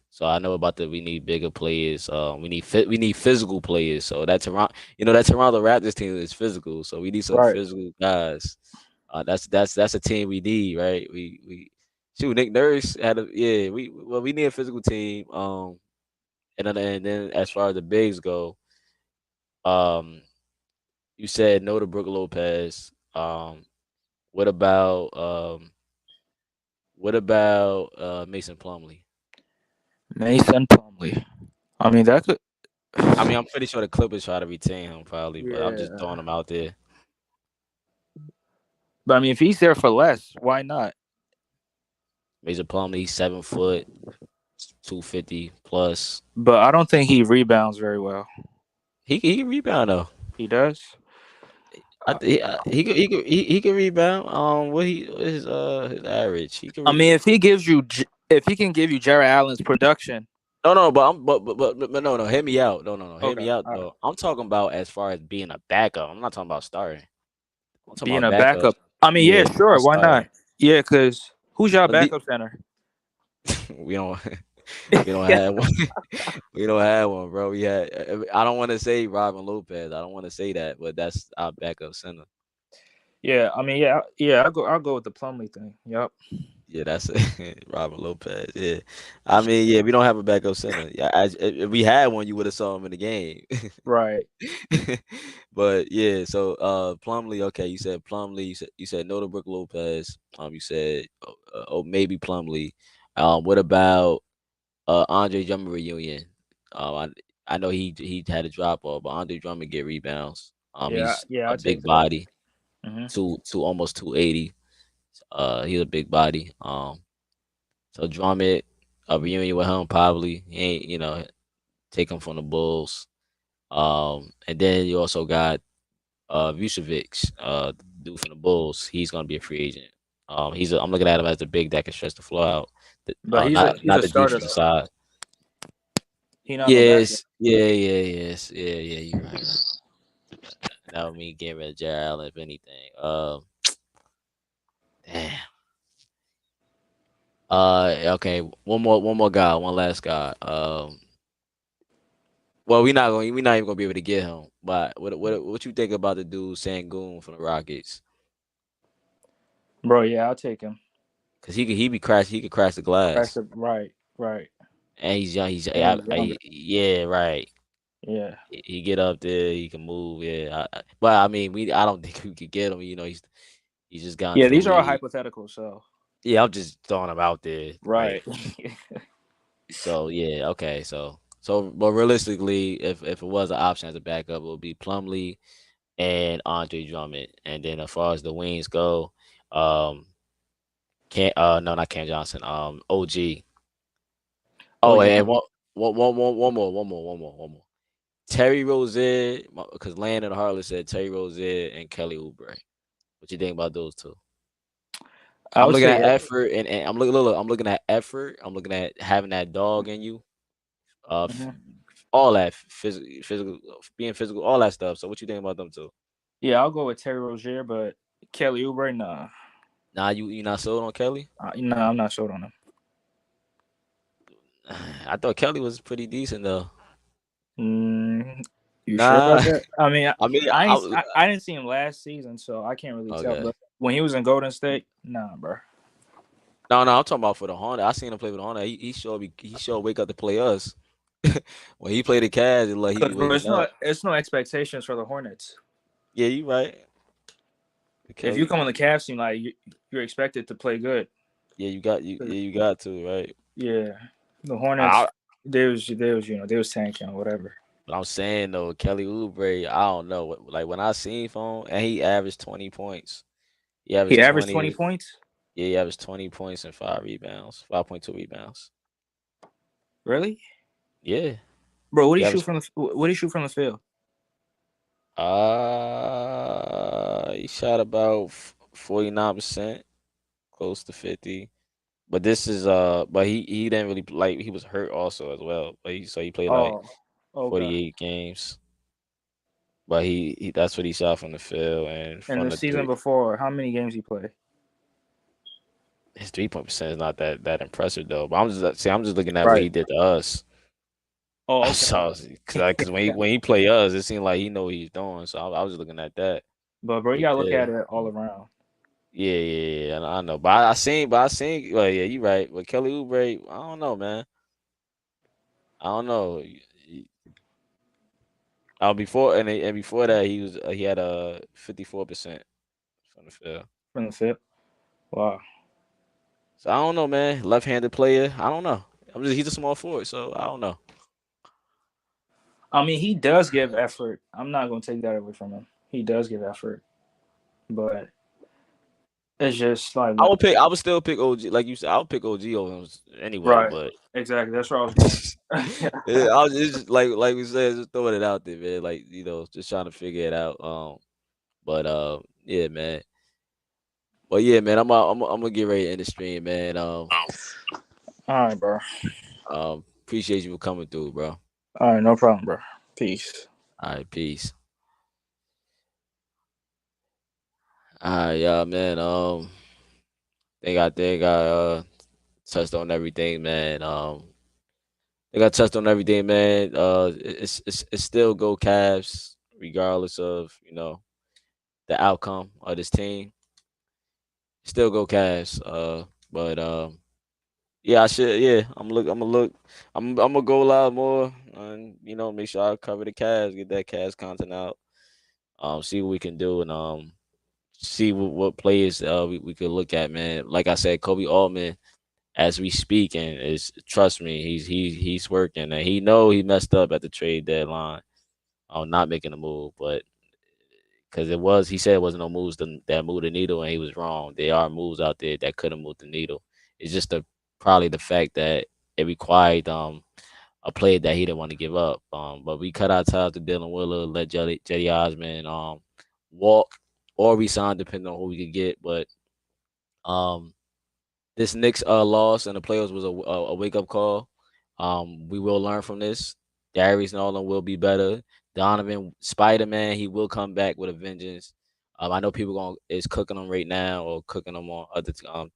So I know about we need bigger players. We need physical players. So that Toronto Raptors team is physical. So we need some Right. physical guys. That's a team we need, right? We shoot. Nick Nurse had a yeah. We need a physical team. And then as far as the bigs go, um, you said no to Brook Lopez. What about um, what about Mason Plumlee? Mason Plumlee. I mean, that could. I mean, I'm pretty sure the Clippers try to retain him probably, but I'm just Yeah. throwing him out there. But I mean, if he's there for less, why not? Mason Plumlee, he's 7 foot, 250 plus. But I don't think he rebounds very well. He can rebound though. He does. He can rebound. His average? He can I mean, rebound. if he can give you Jarrett Allen's production. No, but no. Hear me out. No. Hear Okay. me out though. I'm talking about as far as being a backup. I'm not talking about starting. I'm talking Being about a backups. backup. I mean, yeah, Yeah, sure. not Why starting. not? Yeah, because who's your But the- backup center? we don't we don't have one. We don't have one, bro. We had. I don't want to say Robin Lopez. I don't want to say that, but that's our backup center. Yeah, I mean, yeah. I'll go with the Plumlee thing. Yep. Yeah, that's it. Robin Lopez. Yeah, I mean, yeah, we don't have a backup center. Yeah, if we had one, you would have saw him in the game. Right. But yeah, so Plumlee. Okay, you said Plumlee. You said no to Brook Lopez. You said maybe Plumlee. What about Andre Drummond reunion? I know he had a drop off, but Andre Drummond get rebounds. Yeah. He's Yeah. a I'll take big that. body, Hmm. two almost 280. He's a big body. So Drummond, a reunion with him probably. He ain't take him from the Bulls. And then you also got Vucevic, dude from the Bulls. He's gonna be a free agent. I'm looking at him as the big that can stretch the floor out. But he's Not a the starter defensive though. side. He not no backup. Yes, yeah. You're right. That would mean getting rid of Jarrett Allen if anything. Damn. Okay. One more guy. One last guy. Well, we're not even gonna be able to get him. But what you think about the dude Sangoon from the Rockets? Bro, yeah, I'll take him. Cause he could crash the Crash glass, the right. and he's young. And he's younger. Yeah, right. Yeah. He get up there, he can move. Yeah, but I mean, I don't think we could get him. He's just gone Yeah, to the these are all league. hypothetical, so Yeah, I'm just throwing him out there, right? right. So yeah, okay. But realistically, if it was an option as a backup, it would be Plumlee and Andre Drummond. And then as far as the wings go, um, can no, not Cam Johnson. OG. Oh Oh, yeah. and one more. Terry Rozier, because Landon Harley said Terry Rozier and Kelly Oubre. What you think about those two? I I'm would looking say at effort, and I'm looking at effort. I'm looking at having that dog in you. mhm. All that physical, being physical, all that stuff. So what you think about them two? Yeah, I'll go with Terry Rozier, but Kelly Oubre, nah. Nah, you not sold on Kelly? Nah, I'm not sold on him. I thought Kelly was pretty decent though. Mm, you sure Nah, about that? I mean, I mean, I didn't see him last season, so I can't really tell. okay. But when he was in Golden State, nah, bro. No, I'm talking about for the Honda. I seen him play with the Honda. He sure wake up to play us. When he played the Cavs, it like he be Because bro, waking up. it's no expectations for the Hornets. Yeah, you right. If you Kelly. come on the Cavs team, like you're expected to play good. Yeah, you got to right. Yeah, the Hornets, I, they was tanking or whatever. but I'm saying though, Kelly Oubre, I don't know. Like when I seen him, and he averaged 20 points. He He averaged averaged 20 20. points. Yeah, he averaged 20 points and 5 rebounds, 5.2 rebounds. Really, Yeah, bro? he averaged. What do you shoot from the field? He shot about 49%, close to 50. But this is but he didn't really like he was hurt also as well. But he played like Oh, okay. 48 games. But he that's what he shot from the field and And from the the season three. before, how many games he played? his 3-point percent is not that impressive though. But I'm just looking at what Right. he did to us. Oh, okay. So, because when he play us, it seemed like he know what he's doing. So I was looking at that. But bro, you He gotta look did. at it all around. Yeah. I know. But I seen. Well, yeah, you right. But Kelly Oubre, I don't know, man. I don't know. Before that, he had a 54% from the field. From the FIP. Wow. So I don't know, man. Left-handed player. I don't know. He's a small forward, so I don't know. I mean, he does give effort. I'm not gonna take that away from him. He does give effort, but it's just like I would still pick OG. Like you said, I would pick OG over him anyway. right. But Exactly. That's where I was going. yeah, it's just like we said, just throwing it out there, man. Like just trying to figure it out. Yeah, man. But yeah, man, I'm gonna get ready to end the stream, man. All right, bro. Appreciate you for coming through, bro. All right, no problem, bro. Peace. All right, peace. All right, yeah, man. I think I touched on everything, man. I got touched on everything, man. It's still go Cavs, regardless of the outcome of this team. Still go Cavs. But yeah, I should. Yeah, I'm gonna look. I'm gonna go a lot more, and make sure I cover the Cavs, get that Cavs content out. See what we can do, and see what players we could look at, man. Like I said, Kobe Altman, as we speak, and trust me, he's working, and he messed up at the trade deadline on not making a move, but because he said it wasn't no moves that moved the needle, and he was wrong. There are moves out there that could have moved the needle. It's just probably the fact that it required a player that he didn't want to give up. But we cut our ties to Dylan Willer, let Jetty Osman walk or resign depending on who we could get. But this Knicks loss in the playoffs was a wake up call. We will learn from this. Darius Nolan will be better. Donovan Spider-Man, he will come back with a vengeance. I know people is cooking him right now or cooking him on other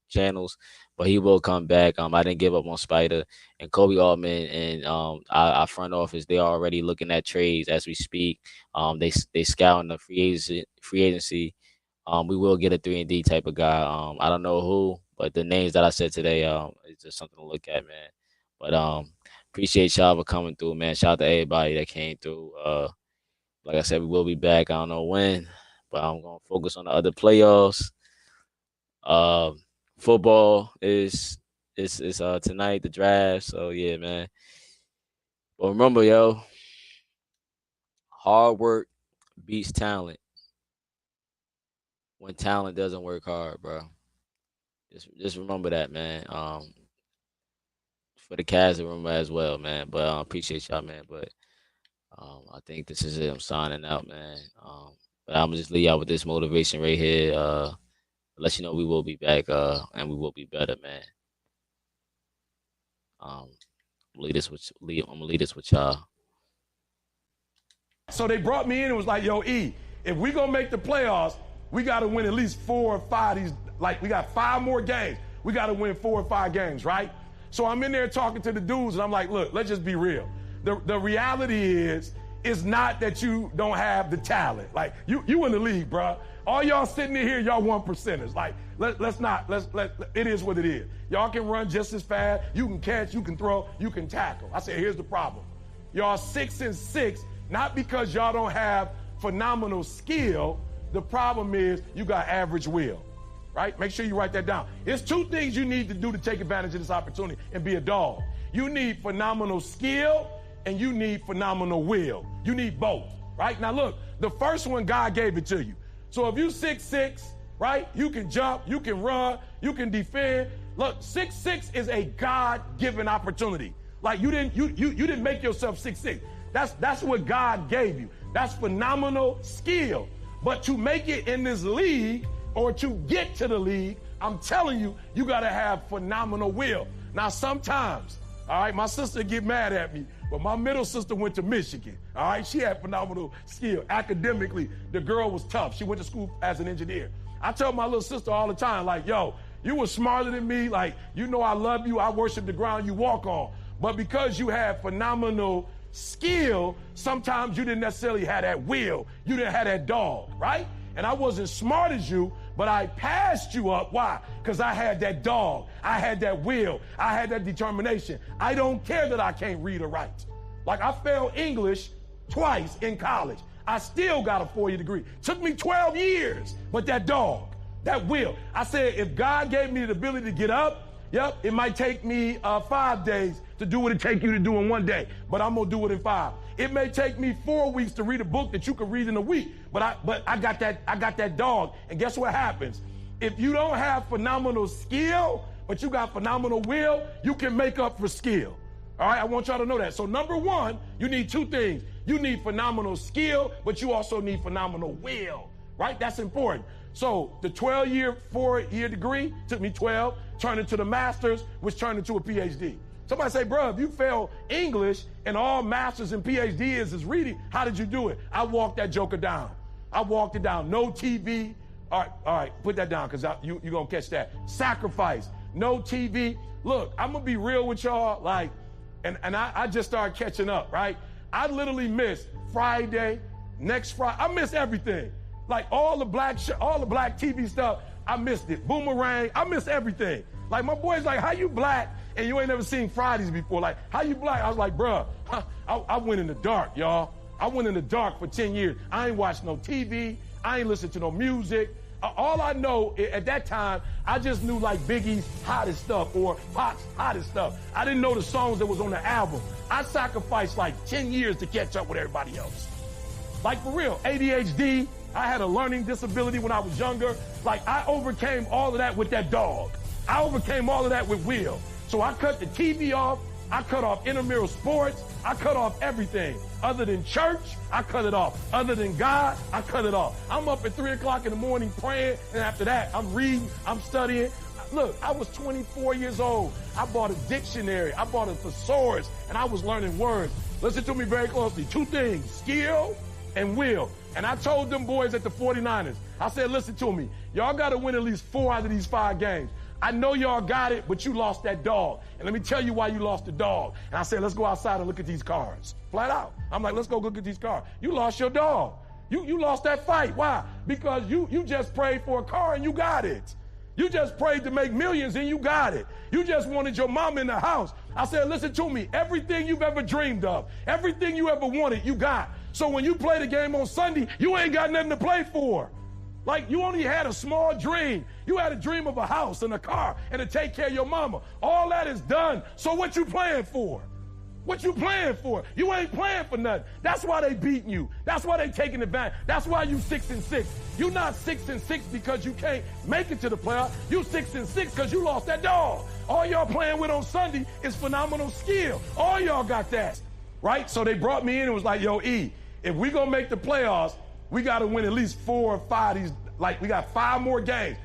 channels, but he will come back. I didn't give up on Spider and Kobe Altman and our front office. They're already looking at trades as we speak. They scouting the free agency. We will get a 3-and-D type of guy. I don't know who, but the names that I said today, it's just something to look at, man. But appreciate y'all for coming through, man. Shout out to everybody that came through. Like I said, we will be back. I don't know when, but I'm gonna focus on the other playoffs. Football is tonight, the draft. So yeah, man. But remember, yo, hard work beats talent when talent doesn't work hard, bro. Just remember that, man. For the Cavs to remember as well, man. But appreciate y'all, man. But I think this is it. I'm signing out, man. But I'm gonna just leave y'all with this motivation right here. Let you know we will be back, and we will be better, man. I'm gonna leave this with y'all. So they brought me in and was like, yo, E, if we gonna make the playoffs, we gotta win at least 4 or 5 of these, like we got 5 more games. We gotta win 4 or 5 games, right? So I'm in there talking to the dudes and I'm like, look, let's just be real. The reality is, it's not that you don't have the talent. Like, you in the league, bro. All y'all sitting in here, y'all 1%ers. Like, it is what it is. Y'all can run just as fast. You can catch, you can throw, you can tackle. I said, here's the problem. Y'all 6-6, not because y'all don't have phenomenal skill. The problem is you got average will, right? Make sure you write that down. There's 2 things you need to do to take advantage of this opportunity and be a dog. You need phenomenal skill and you need phenomenal will. You need both, right? Now look, the first one, God gave it to you. So if you 6'6", right, you can jump, you can run, you can defend. Look, 6'6" is a God-given opportunity. Like you didn't make yourself 6'6". That's what God gave you. That's phenomenal skill. But to make it in this league or to get to the league, I'm telling you, you gotta have phenomenal will. Now sometimes, all right, my sister get mad at me, but my middle sister went to Michigan, all right? She had phenomenal skill. Academically, the girl was tough. She went to school as an engineer. I tell my little sister all the time, like, yo, You were smarter than me. Like, you know I love you. I worship the ground you walk on. But because you had phenomenal skill, sometimes you didn't necessarily have that will. You didn't have that dog, right? And I wasn't smart as you, but I passed you up. Why? Because I had that dog. I had that will. I had that determination. I don't care that I can't read or write. Like, I failed English twice in college. I still got a 4-year degree. Took me 12 years, but that dog, that will. I said, if God gave me the ability to get up, it might take me 5 days to do what it take you to do in 1 day, but I'm gonna do it in 5. It may take me 4 weeks to read a book that you could read in a week, but I got that dog. And guess what happens? If you don't have phenomenal skill, but you got phenomenal will, you can make up for skill. All right, I want y'all to know that. So number one, you need 2 things. You need phenomenal skill, but you also need phenomenal will, right? That's important. So the 12-year, 4-year degree took me 12, turned into the master's, which turned into a PhD. Somebody say, bro, if you fail English and all master's and PhD is reading, how did you do it? I walked that joker down. I walked it down. No TV. All right, put that down because you're going to catch that. Sacrifice. No TV. Look, I'm going to be real with y'all. Like, and I just started catching up, right? I literally missed Friday, next Friday. I missed everything. Like all the black TV stuff, I missed it. Boomerang, I missed everything. Like my boy's like, how you black and you ain't never seen Fridays before? Like, how you black? I was like, bruh, I went in the dark, y'all. I went in the dark for 10 years. I ain't watched no TV. I ain't listened to no music. All I know at that time, I just knew like Biggie's hottest stuff or Pac's hottest stuff. I didn't know the songs that was on the album. I sacrificed like 10 years to catch up with everybody else. Like for real, ADHD, I had a learning disability when I was younger. Like I overcame all of that with that dog. I overcame all of that with will. So I cut the TV off. I cut off intramural sports. I cut off everything. Other than church, I cut it off. Other than God, I cut it off. I'm up at 3 o'clock in the morning praying, and after that, I'm reading, I'm studying. Look, I was 24 years old. I bought a dictionary. I bought a thesaurus, and I was learning words. Listen to me very closely. 2 things, skill and will. And I told them boys at the 49ers, I said, listen to me. Y'all got to win at least 4 out of these 5 games. I know y'all got it, but you lost that dog. And let me tell you why you lost the dog. And I said, let's go outside and look at these cards. Flat out. I'm like, let's go look at these cards. You lost your dog. You lost that fight. Why? Because you just prayed for a car and you got it. You just prayed to make millions and you got it. You just wanted your mom in the house. I said, listen to me. Everything you've ever dreamed of, everything you ever wanted, you got. So when you play the game on Sunday, you ain't got nothing to play for. Like you only had a small dream. You had a dream of a house and a car and to take care of your mama. All that is done. So what you playing for? What you playing for? You ain't playing for nothing. That's why they beating you. That's why they taking advantage. That's why you 6-6. You not 6-6 because you can't make it to the playoffs. You 6-6 because you lost that dog. All y'all playing with on Sunday is phenomenal skill. All y'all got that, right? So they brought me in and was like, yo, E, if we gonna make the playoffs, we got to win at least 4 or 5 of these. Like, we got 5 more games.